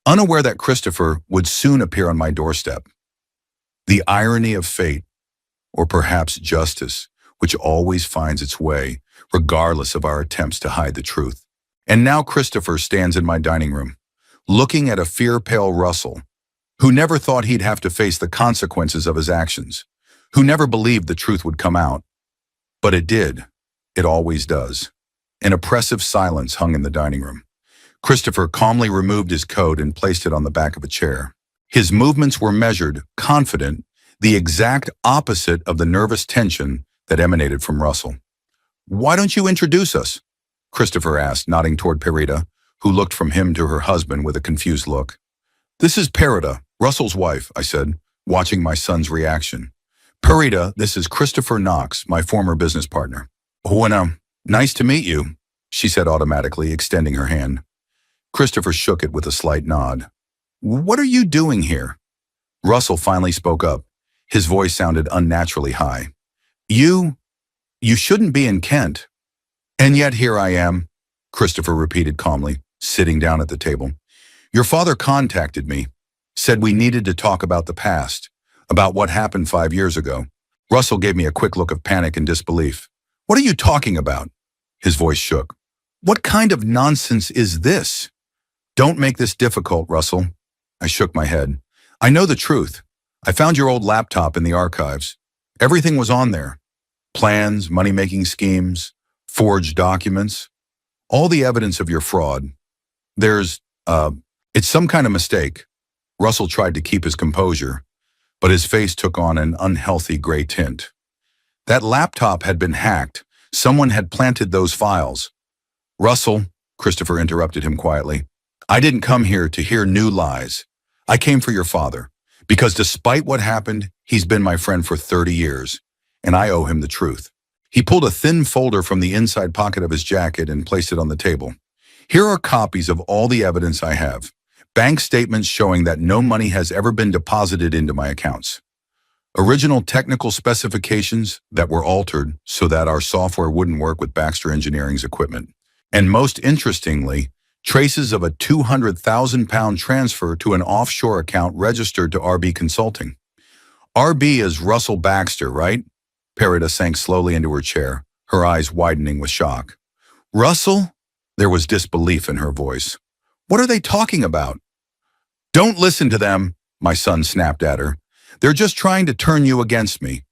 unaware that Christopher would soon appear on my doorstep. The irony of fate, or perhaps justice, which always finds its way, regardless of our attempts to hide the truth. And now Christopher stands in my dining room, looking at a fear-pale Russell, who never thought he'd have to face the consequences of his actions, who never believed the truth would come out. But it did. It always does. An oppressive silence hung in the dining room. Christopher calmly removed his coat and placed it on the back of a chair. His movements were measured, confident, the exact opposite of the nervous tension that emanated from Russell. "Why don't you introduce us?" Christopher asked, nodding toward Perita, who looked from him to her husband with a confused look. "This is Perita, Russell's wife," I said, watching my son's reaction. "Perita, this is Christopher Knox, my former business partner." "Bueno, nice to meet you," she said automatically, extending her hand. Christopher shook it with a slight nod. "What are you doing here?" Russell finally spoke up. His voice sounded unnaturally high. You shouldn't be in Kent." "And yet here I am," Christopher repeated calmly, sitting down at the table. "Your father contacted me, said we needed to talk about the past, about what happened 5 years ago." Russell gave me a quick look of panic and disbelief. "What are you talking about?" His voice shook. "What kind of nonsense is this?" "Don't make this difficult, Russell." I shook my head. "I know the truth. I found your old laptop in the archives. Everything was on there. Plans, money-making schemes, forged documents, all the evidence of your fraud. It's some kind of mistake." Russell tried to keep his composure, but his face took on an unhealthy gray tint. "That laptop had been hacked. Someone had planted those files." "Russell," Christopher interrupted him quietly, "I didn't come here to hear new lies. I came for your father, because despite what happened, he's been my friend for 30 years, and I owe him the truth." He pulled a thin folder from the inside pocket of his jacket and placed it on the table. "Here are copies of all the evidence I have. Bank statements showing that no money has ever been deposited into my accounts. Original technical specifications that were altered so that our software wouldn't work with Baxter Engineering's equipment. And most interestingly, traces of a £200,000 transfer to an offshore account registered to RB Consulting." "RB is Russell Baxter, right?" Perita sank slowly into her chair, her eyes widening with shock. "Russell?" There was disbelief in her voice. "What are they talking about?" "Don't listen to them," my son snapped at her. "They're just trying to turn you against me."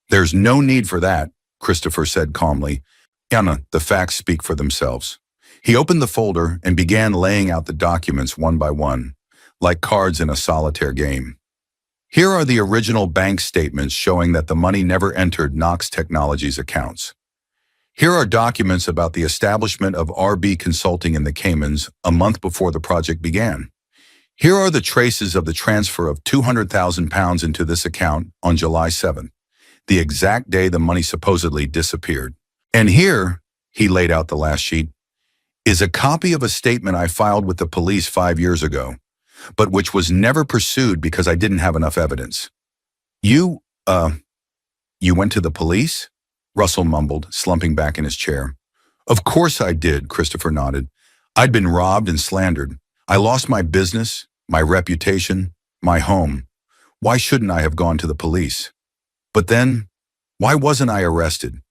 "There's no need for that," Christopher said calmly. "Anna, the facts speak for themselves." He opened the folder and began laying out the documents one by one, like cards in a solitaire game. "Here are the original bank statements showing that the money never entered Knox Technologies' accounts. Here are documents about the establishment of RB Consulting in the Caymans a month before the project began. Here are the traces of the transfer of £200,000 into this account on July 7th, the exact day the money supposedly disappeared. And here," he laid out the last sheet, "is a copy of a statement I filed with the police 5 years ago, but which was never pursued because I didn't have enough evidence." You went to the police?" Russell mumbled, slumping back in his chair. "Of course I did," Christopher nodded. "I'd been robbed and slandered. I lost my business, my reputation, my home. Why shouldn't I have gone to the police? But then, why wasn't I arrested?"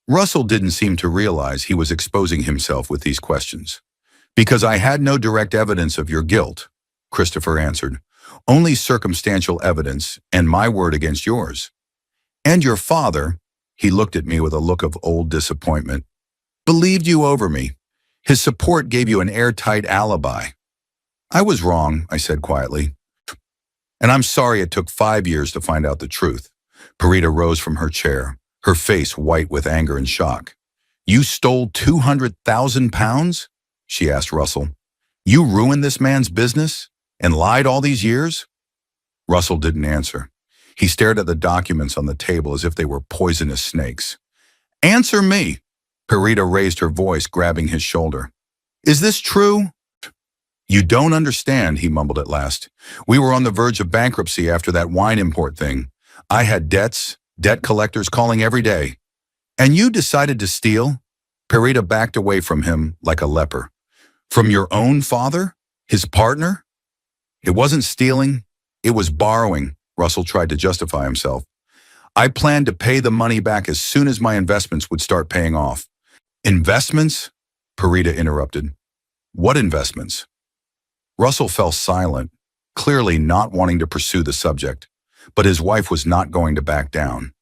Russell didn't seem to realize he was exposing himself with these questions. "Because I had no direct evidence of your guilt," Christopher answered. "Only circumstantial evidence and my word against yours. And your father," he looked at me with a look of old disappointment, "believed you over me. His support gave you an airtight alibi." "I was wrong," I said quietly. "And I'm sorry it took 5 years to find out the truth." Perita rose from her chair, her face white with anger and shock. "You stole £200,000? She asked Russell. "You ruined this man's business and lied all these years?" Russell didn't answer. He stared at the documents on the table as if they were poisonous snakes. "Answer me!" Perita raised her voice, grabbing his shoulder. "Is this true?" "You don't understand," he mumbled at last. "We were on the verge of bankruptcy after that wine import thing. I had debts, debt collectors calling every day. And you decided to steal?" Perita backed away from him like a leper. From your own father? His partner? It wasn't stealing. It was borrowing, Russell tried to justify himself. I planned to pay the money back as soon as my investments would start paying off. Investments? Parita interrupted. What investments? Russell fell silent, clearly not wanting to pursue the subject, but his wife was not going to back down.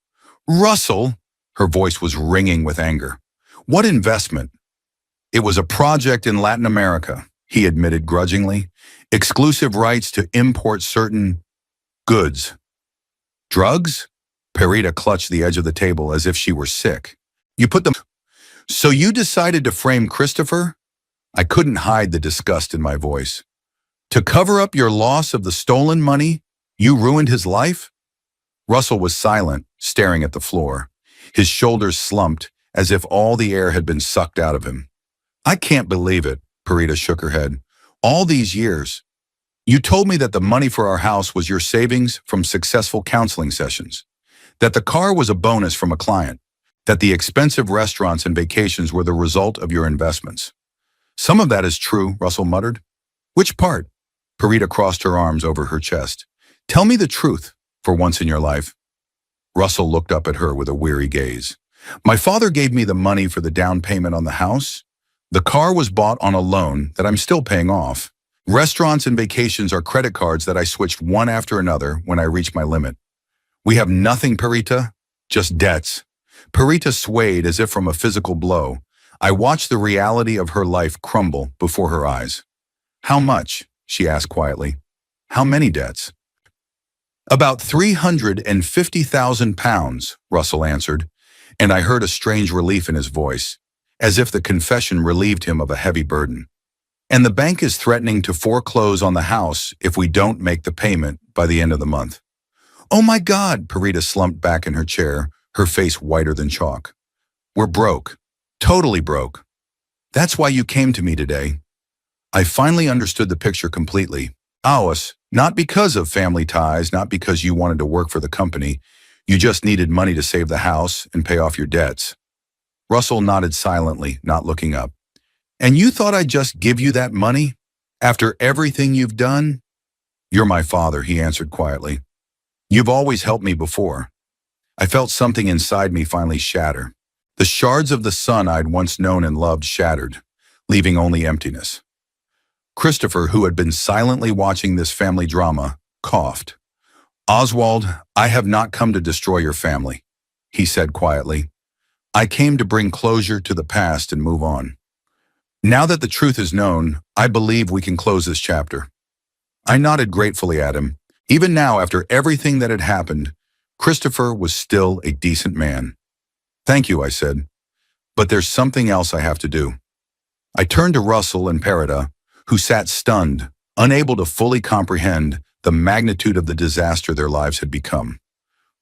Russell, her voice was ringing with anger. What investment? It was a project in Latin America, he admitted grudgingly. Exclusive rights to import certain goods. Drugs? Parita clutched the edge of the table as if she were sick. You put them... So you decided to frame Christopher? I couldn't hide the disgust in my voice. To cover up your loss of the stolen money, you ruined his life? Russell was silent, staring at the floor. His shoulders slumped, as if all the air had been sucked out of him. I can't believe it, Parita shook her head. All these years. You told me that the money for our house was your savings from successful counseling sessions, that the car was a bonus from a client, that the expensive restaurants and vacations were the result of your investments. Some of that is true, Russell muttered. Which part? Parita crossed her arms over her chest. Tell me the truth, for once in your life. Russell looked up at her with a weary gaze. My father gave me the money for the down payment on the house. The car was bought on a loan that I'm still paying off. Restaurants and vacations are credit cards that I switched one after another when I reached my limit. We have nothing, Parita, just debts. Parita swayed as if from a physical blow. I watched the reality of her life crumble before her eyes. How much? She asked quietly. How many debts? About 350,000 pounds, Russell answered, and I heard a strange relief in his voice, as if the confession relieved him of a heavy burden. And the bank is threatening to foreclose on the house if we don't make the payment by the end of the month. Oh my God, Parita slumped back in her chair, her face whiter than chalk. We're broke. Totally broke. That's why you came to me today. I finally understood the picture completely. Ours, not because of family ties, not because you wanted to work for the company. You just needed money to save the house and pay off your debts. Russell nodded silently, not looking up. And you thought I'd just give you that money? After everything you've done? You're my father, he answered quietly. You've always helped me before. I felt something inside me finally shatter. The shards of the sun I'd once known and loved shattered, leaving only emptiness. Christopher, who had been silently watching this family drama, coughed. Oswald, I have not come to destroy your family, he said quietly. I came to bring closure to the past and move on. Now that the truth is known, I believe we can close this chapter. I nodded gratefully at him. Even now, after everything that had happened, Christopher was still a decent man. Thank you, I said. But there's something else I have to do. I turned to Russell and Parita, who sat stunned, unable to fully comprehend the magnitude of the disaster their lives had become.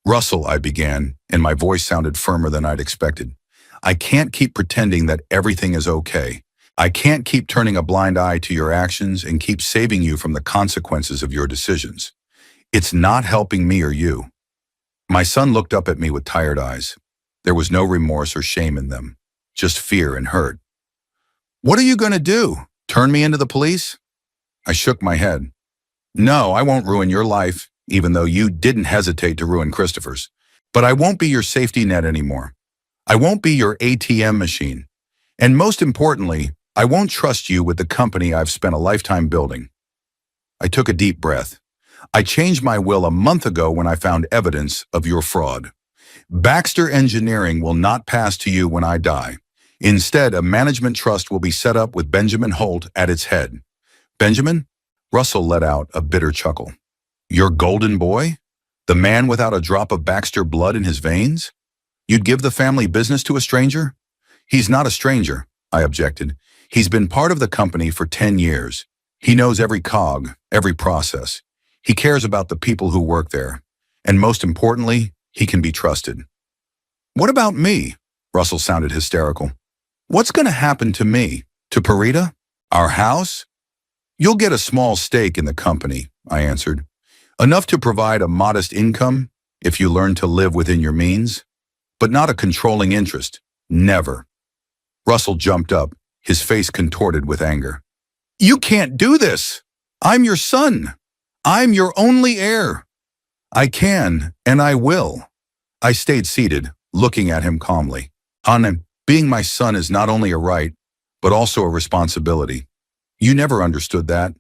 Russell, I began, and my voice sounded firmer than I'd expected. I can't keep pretending that everything is okay. I can't keep turning a blind eye to your actions and keep saving you from the consequences of your decisions. It's not helping me or you. My son looked up at me with tired eyes. There was no remorse or shame in them, just fear and hurt. What are you going to do? Turn me into the police? I shook my head. No, I won't ruin your life, even though you didn't hesitate to ruin Christopher's. But I won't be your safety net anymore. I won't be your ATM machine. And most importantly, I won't trust you with the company I've spent a lifetime building. I took a deep breath. I changed my will a month ago when I found evidence of your fraud. Baxter Engineering will not pass to you when I die. Instead, a management trust will be set up with Benjamin Holt at its head. Benjamin? Russell let out a bitter chuckle. Your golden boy? The man without a drop of Baxter blood in his veins? You'd give the family business to a stranger? He's not a stranger, I objected. He's been part of the company for 10 years. He knows every cog, every process. He cares about the people who work there. And most importantly, he can be trusted. What about me? Russell sounded hysterical. What's going to happen to me? To Parita? Our house? You'll get a small stake in the company, I answered. Enough to provide a modest income if you learn to live within your means, but not a controlling interest. Never. Russell jumped up, his face contorted with anger. You can't do this. I'm your son. I'm your only heir. I can, and I will. I stayed seated, looking at him calmly. On being my son is not only a right, but also a responsibility. You never understood that.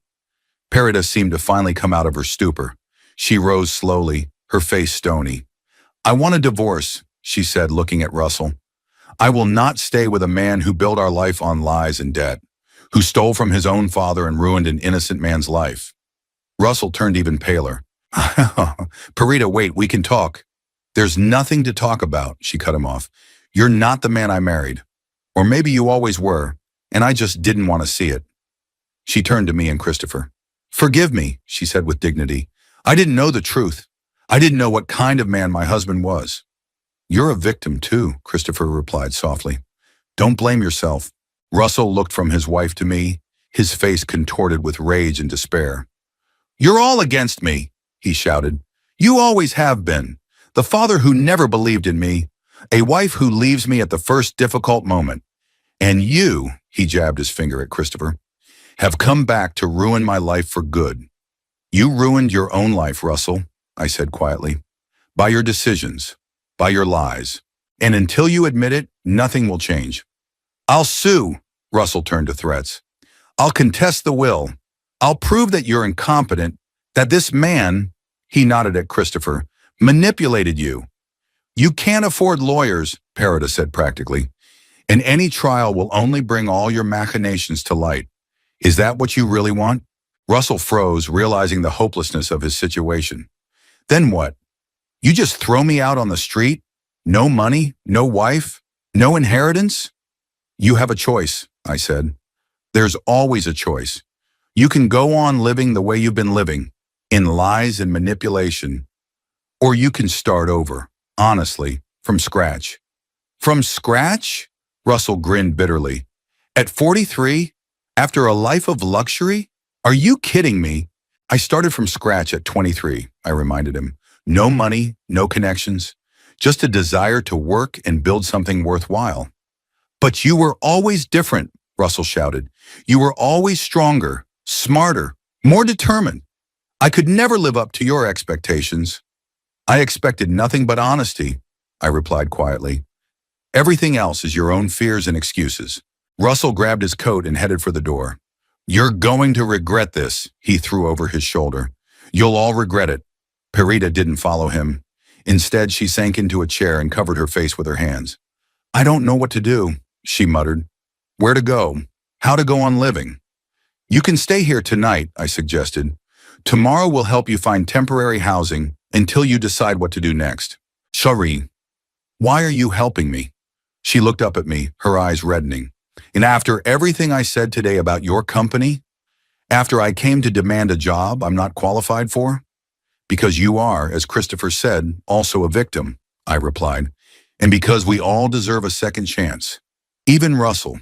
Perida seemed to finally come out of her stupor. She rose slowly, her face stony. I want a divorce, she said, looking at Russell. I will not stay with a man who built our life on lies and debt, who stole from his own father and ruined an innocent man's life. Russell turned even paler. Perita, wait, we can talk. There's nothing to talk about, she cut him off. You're not the man I married. Or maybe you always were, and I just didn't want to see it. She turned to me and Christopher. Forgive me, she said with dignity. I didn't know the truth. I didn't know what kind of man my husband was. You're a victim too, Christopher replied softly. Don't blame yourself. Russell looked from his wife to me, his face contorted with rage and despair. You're all against me, he shouted. You always have been. The father who never believed in me, a wife who leaves me at the first difficult moment. And you, he jabbed his finger at Christopher, have come back to ruin my life for good. You ruined your own life, Russell, I said quietly, by your decisions, by your lies. And until you admit it, nothing will change. I'll sue, Russell turned to threats. I'll contest the will. I'll prove that you're incompetent, that this man, he nodded at Christopher, manipulated you. You can't afford lawyers, Perida said practically, and any trial will only bring all your machinations to light. Is that what you really want? Russell froze, realizing the hopelessness of his situation. Then what? You just throw me out on the street? No money, no wife, no inheritance? You have a choice, I said. There's always a choice. You can go on living the way you've been living, in lies and manipulation, or you can start over, honestly, from scratch. From scratch? Russell grinned bitterly. At 43? After a life of luxury? Are you kidding me? I started from scratch at 23, I reminded him. No money, no connections, just a desire to work and build something worthwhile. But you were always different, Russell shouted. You were always stronger, smarter, more determined. I could never live up to your expectations. I expected nothing but honesty, I replied quietly. Everything else is your own fears and excuses. Russell grabbed his coat and headed for the door. You're going to regret this, he threw over his shoulder. You'll all regret it. Perita didn't follow him. Instead, she sank into a chair and covered her face with her hands. I don't know what to do, she muttered. Where to go? How to go on living? You can stay here tonight, I suggested. Tomorrow we'll help you find temporary housing until you decide what to do next. Shari, why are you helping me? She looked up at me, her eyes reddening. And after everything I said today about your company, after I came to demand a job I'm not qualified for? Because you are, as Christopher said, also a victim, I replied. And because we all deserve a second chance. Even Russell,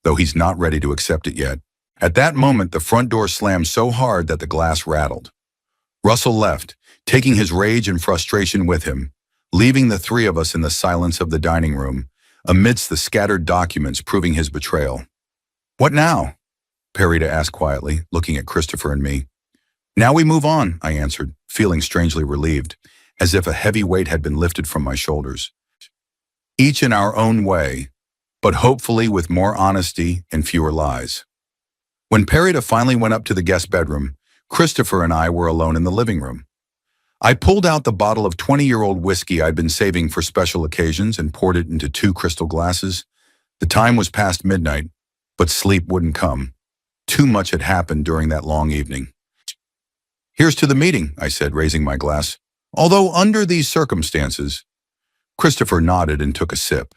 though he's not ready to accept it yet. At that moment, the front door slammed so hard that the glass rattled. Russell left, taking his rage and frustration with him, leaving the three of us in the silence of the dining room, amidst the scattered documents proving his betrayal. What now? Perita asked quietly, looking at Christopher and me. Now we move on, I answered, feeling strangely relieved, as if a heavy weight had been lifted from my shoulders. Each in our own way, but hopefully with more honesty and fewer lies. When Perita finally went up to the guest bedroom, Christopher and I were alone in the living room. I pulled out the bottle of 20-year-old whiskey I'd been saving for special occasions and poured it into 2 crystal glasses. The time was past midnight, but sleep wouldn't come. Too much had happened during that long evening. Here's to the meeting, I said, raising my glass. Although under these circumstances, Christopher nodded and took a sip.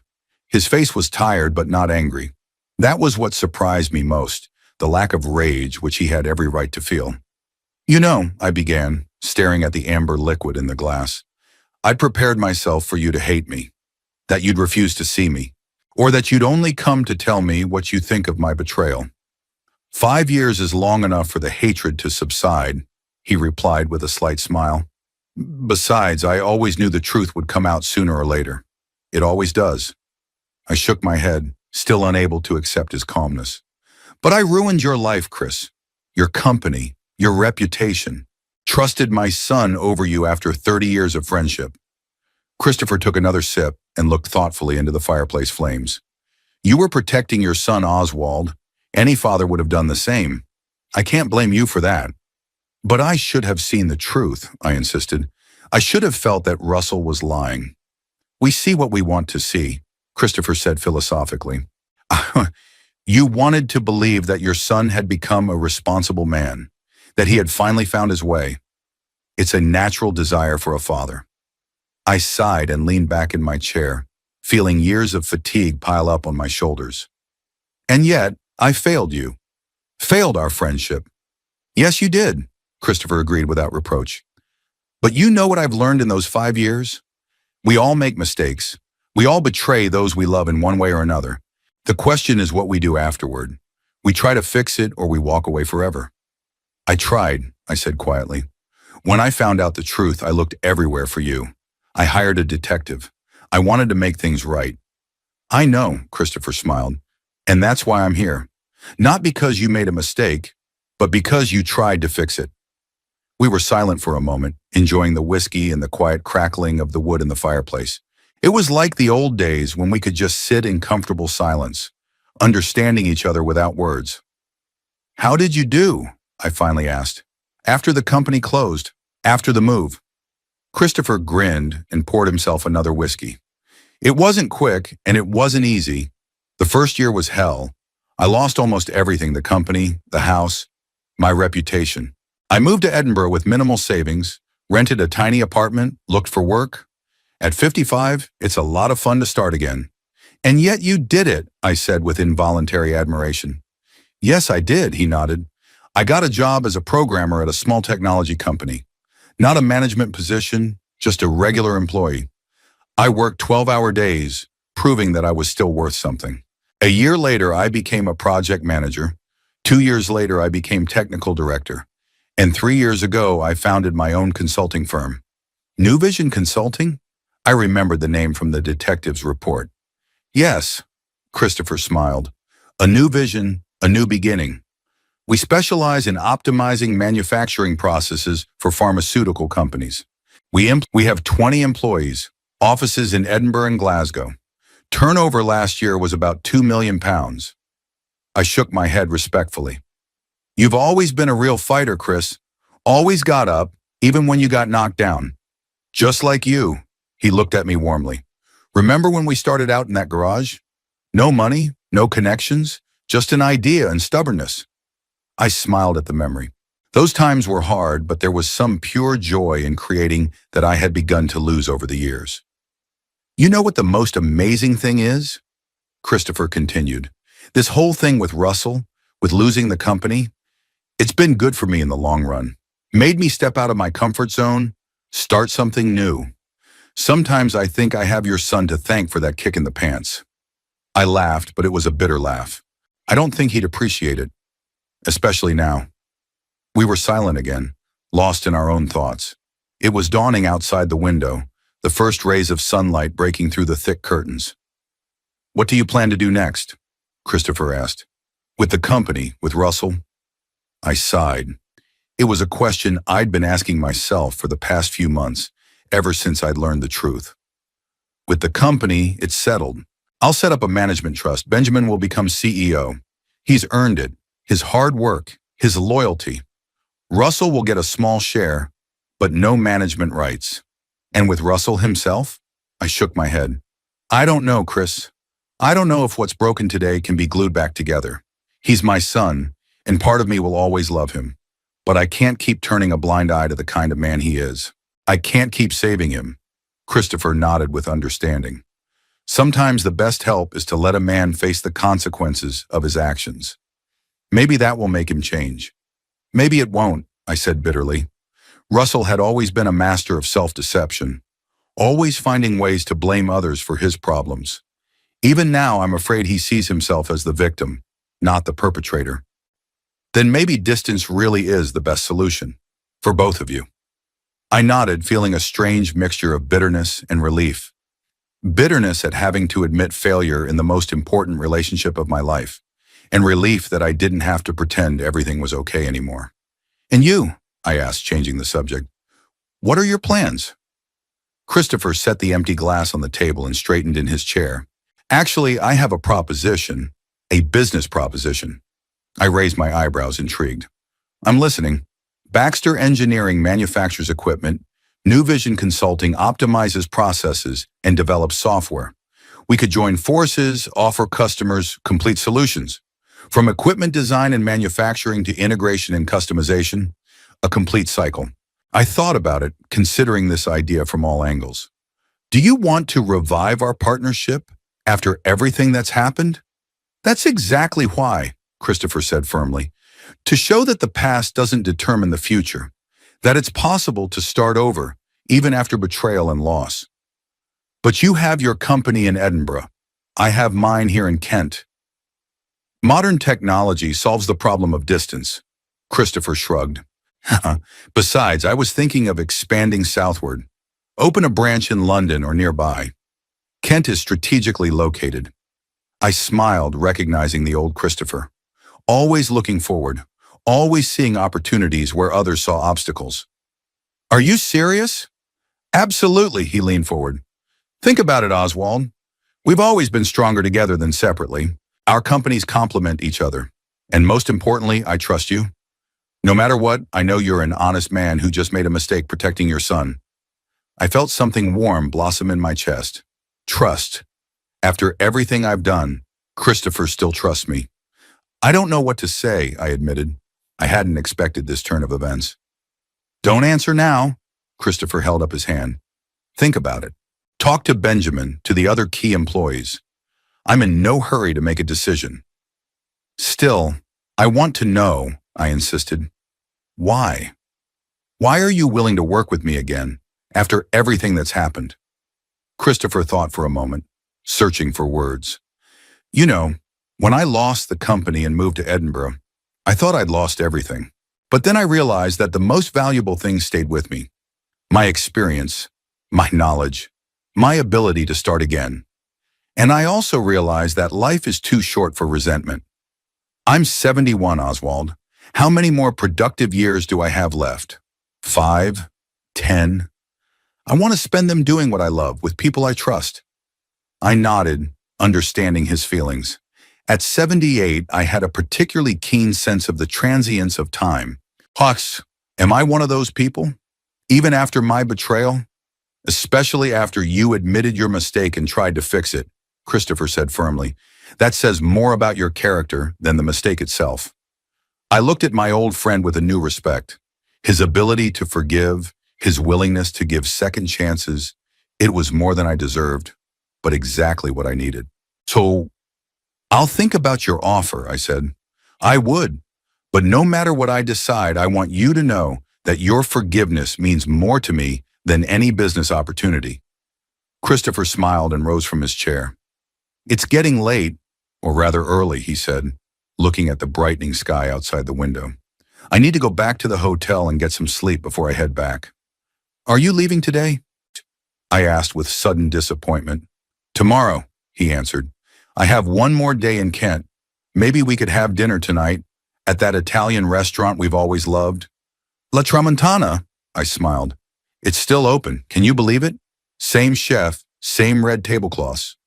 His face was tired but not angry. That was what surprised me most, the lack of rage which he had every right to feel. You know, I began, staring at the amber liquid in the glass. I'd prepared myself for you to hate me, that you'd refuse to see me, or that you'd only come to tell me what you think of my betrayal. 5 years is long enough for the hatred to subside, he replied with a slight smile. Besides, I always knew the truth would come out sooner or later. It always does. I shook my head, still unable to accept his calmness. But I ruined your life, Chris. Your company, your reputation. Trusted my son over you after 30 years of friendship. Christopher took another sip and looked thoughtfully into the fireplace flames. You were protecting your son, Oswald. Any father would have done the same. I can't blame you for that. But I should have seen the truth, I insisted. I should have felt that Russell was lying. We see what we want to see, Christopher said philosophically. You wanted to believe that your son had become a responsible man, that he had finally found his way. It's a natural desire for a father. I sighed and leaned back in my chair, feeling years of fatigue pile up on my shoulders. And yet, I failed you. Failed our friendship. Yes, you did, Christopher agreed without reproach. But you know what I've learned in those 5 years? We all make mistakes. We all betray those we love in one way or another. The question is what we do afterward. We try to fix it or we walk away forever. I tried, I said quietly. When I found out the truth, I looked everywhere for you. I hired a detective. I wanted to make things right. I know, Christopher smiled, and that's why I'm here. Not because you made a mistake, but because you tried to fix it. We were silent for a moment, enjoying the whiskey and the quiet crackling of the wood in the fireplace. It was like the old days when we could just sit in comfortable silence, understanding each other without words. How did you do? I finally asked. After the company closed, after the move. Christopher grinned and poured himself another whiskey. It wasn't quick and it wasn't easy. The first year was hell. I lost almost everything, the company, the house, my reputation. I moved to Edinburgh with minimal savings, rented a tiny apartment, looked for work. At 55, it's a lot of fun to start again. And yet you did it, I said with involuntary admiration. Yes, I did, he nodded. I got a job as a programmer at a small technology company. Not a management position, just a regular employee. I worked 12-hour days, proving that I was still worth something. A year later, I became a project manager. 2 years later, I became technical director. And 3 years ago, I founded my own consulting firm. New Vision Consulting? I remembered the name from the detective's report. Yes, Christopher smiled. A new vision, a new beginning. We specialize in optimizing manufacturing processes for pharmaceutical companies. We have 20 employees, offices in Edinburgh and Glasgow. Turnover last year was about £2 million. I shook my head respectfully. You've always been a real fighter, Chris. Always got up, even when you got knocked down. Just like you. He looked at me warmly. Remember when we started out in that garage? No money, no connections, just an idea and stubbornness. I smiled at the memory. Those times were hard, but there was some pure joy in creating that I had begun to lose over the years. You know what the most amazing thing is? Christopher continued. This whole thing with Russell, with losing the company, it's been good for me in the long run. Made me step out of my comfort zone, start something new. Sometimes I think I have your son to thank for that kick in the pants. I laughed, but it was a bitter laugh. I don't think he'd appreciate it, especially now. We were silent again, lost in our own thoughts. It was dawning outside the window, the first rays of sunlight breaking through the thick curtains. What do you plan to do next? Christopher asked. With the company, with Russell? I sighed. It was a question I'd been asking myself for the past few months, ever since I'd learned the truth. With the company, it's settled. I'll set up a management trust. Benjamin will become CEO. He's earned it, his hard work, his loyalty. Russell will get a small share, but no management rights. And with Russell himself? I shook my head. I don't know, Chris. I don't know if what's broken today can be glued back together. He's my son, and part of me will always love him. But I can't keep turning a blind eye to the kind of man he is. I can't keep saving him. Christopher nodded with understanding. Sometimes the best help is to let a man face the consequences of his actions. Maybe that will make him change. Maybe it won't, I said bitterly. Russell had always been a master of self-deception, always finding ways to blame others for his problems. Even now, I'm afraid he sees himself as the victim, not the perpetrator. Then maybe distance really is the best solution, for both of you. I nodded, feeling a strange mixture of bitterness and relief. Bitterness at having to admit failure in the most important relationship of my life, and relief that I didn't have to pretend everything was okay anymore. And you? I asked, changing the subject. What are your plans? Christopher set the empty glass on the table and straightened in his chair. Actually, I have a proposition, a business proposition. I raised my eyebrows, intrigued. I'm listening. Baxter Engineering manufactures equipment. New Vision Consulting optimizes processes and develops software. We could join forces, offer customers complete solutions. From equipment design and manufacturing to integration and customization, a complete cycle. I thought about it, considering this idea from all angles. Do you want to revive our partnership after everything that's happened? That's exactly why, Christopher said firmly. To show that the past doesn't determine the future, that it's possible to start over, even after betrayal and loss. But you have your company in Edinburgh. I have mine here in Kent. Modern technology solves the problem of distance. Christopher shrugged. Besides, I was thinking of expanding southward. Open a branch in London or nearby. Kent is strategically located. I smiled, recognizing the old Christopher. Always looking forward, always seeing opportunities where others saw obstacles. Are you serious? Absolutely, he leaned forward. Think about it, Oswald. We've always been stronger together than separately. Our companies complement each other. And most importantly, I trust you. No matter what, I know you're an honest man who just made a mistake protecting your son. I felt something warm blossom in my chest. Trust. After everything I've done, Christopher still trusts me. I don't know what to say, I admitted. I hadn't expected this turn of events. Don't answer now. Christopher held up his hand. Think about it. Talk to Benjamin, to the other key employees. I'm in no hurry to make a decision. Still, I want to know, I insisted. Why? Why are you willing to work with me again, after everything that's happened? Christopher thought for a moment, searching for words. You know, when I lost the company and moved to Edinburgh, I thought I'd lost everything. But then I realized that the most valuable thing stayed with me. My experience, my knowledge, my ability to start again. And I also realized that life is too short for resentment. I'm 71, Oswald. How many more productive years do I have left? 5? 10? I want to spend them doing what I love with people I trust. I nodded, understanding his feelings. At 78, I had a particularly keen sense of the transience of time. Hux, am I one of those people? Even after my betrayal? Especially after you admitted your mistake and tried to fix it, Christopher said firmly. That says more about your character than the mistake itself. I looked at my old friend with a new respect. His ability to forgive, his willingness to give second chances, it was more than I deserved, but exactly what I needed. So, I'll think about your offer, I said. I would, but no matter what I decide, I want you to know that your forgiveness means more to me than any business opportunity. Christopher smiled and rose from his chair. It's getting late, or rather early, he said, looking at the brightening sky outside the window. I need to go back to the hotel and get some sleep before I head back. Are you leaving today? I asked with sudden disappointment. Tomorrow, he answered. I have one more day in Kent. Maybe we could have dinner tonight at that Italian restaurant we've always loved. La Tramontana, I smiled. It's still open. Can you believe it? Same chef, same red tablecloths.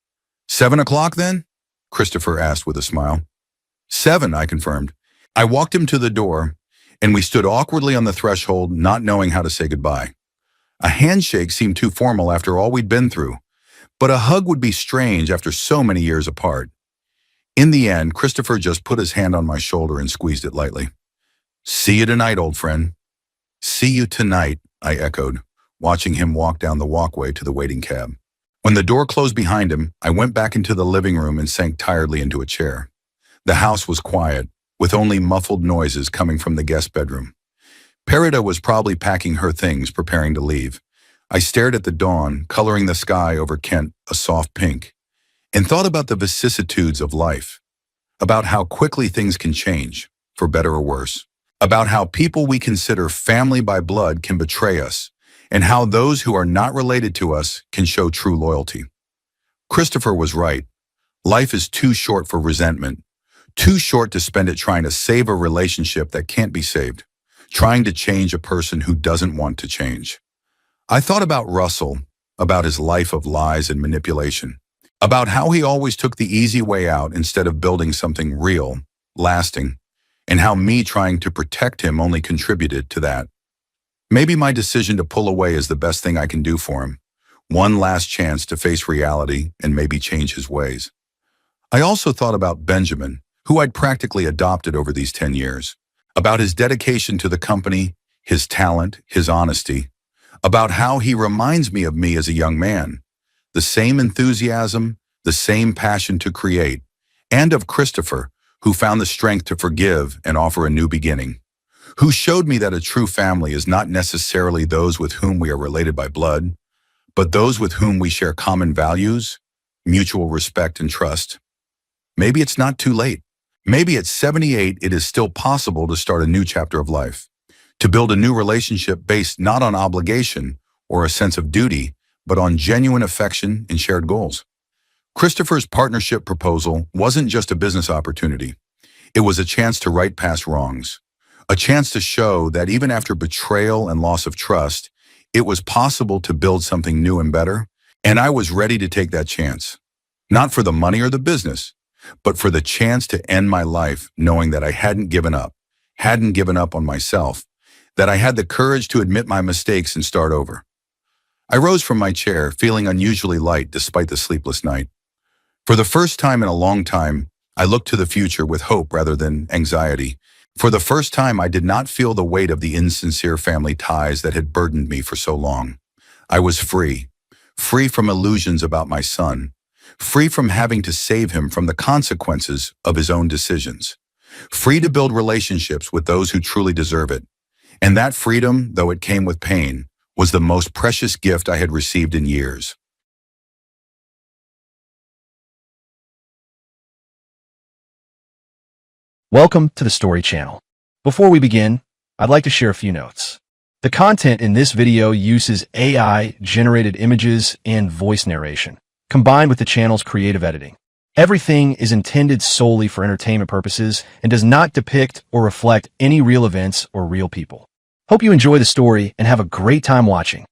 7 o'clock then? Christopher asked with a smile. 7, I confirmed. I walked him to the door, and we stood awkwardly on the threshold, not knowing how to say goodbye. A handshake seemed too formal after all we'd been through, but a hug would be strange after so many years apart. In the end, Christopher just put his hand on my shoulder and squeezed it lightly. See you tonight, old friend. See you tonight, I echoed, watching him walk down the walkway to the waiting cab. When the door closed behind him, I went back into the living room and sank tiredly into a chair. The house was quiet, with only muffled noises coming from the guest bedroom. Perida was probably packing her things, preparing to leave. I stared at the dawn, coloring the sky over Kent a soft pink, and thought about the vicissitudes of life, about how quickly things can change, for better or worse, about how people we consider family by blood can betray us, and how those who are not related to us can show true loyalty. Christopher was right. Life is too short for resentment, Too short to spend it trying to save a relationship that can't be saved, trying to change a person who doesn't want to change. I thought about Russell, about his life of lies and manipulation, about how he always took the easy way out instead of building something real, lasting, and how me trying to protect him only contributed to that. Maybe my decision to pull away is the best thing I can do for him. One last chance to face reality and maybe change his ways. I also thought about Benjamin, who I'd practically adopted over these 10 years, about his dedication to the company, his talent, his honesty, about how he reminds me of me as a young man, the same enthusiasm, the same passion to create, and of Christopher, who found the strength to forgive and offer a new beginning, who showed me that a true family is not necessarily those with whom we are related by blood, but those with whom we share common values, mutual respect and trust. Maybe it's not too late. Maybe at 78 it is still possible to start a new chapter of life, to build a new relationship based not on obligation or a sense of duty, but on genuine affection and shared goals. Christopher's partnership proposal wasn't just a business opportunity. It was a chance to right past wrongs, a chance to show that even after betrayal and loss of trust, it was possible to build something new and better, and I was ready to take that chance. Not for the money or the business, but for the chance to end my life knowing that I hadn't given up on myself, that I had the courage to admit my mistakes and start over. I rose from my chair, feeling unusually light despite the sleepless night. For the first time in a long time, I looked to the future with hope rather than anxiety. For the first time, I did not feel the weight of the insincere family ties that had burdened me for so long. I was free from illusions about my son, free from having to save him from the consequences of his own decisions, free to build relationships with those who truly deserve it. And that freedom, though it came with pain, was the most precious gift I had received in years. Welcome to the Story Channel. Before we begin, I'd like to share a few notes. The content in this video uses AI-generated images and voice narration, combined with the channel's creative editing. Everything is intended solely for entertainment purposes and does not depict or reflect any real events or real people. Hope you enjoy the story and have a great time watching.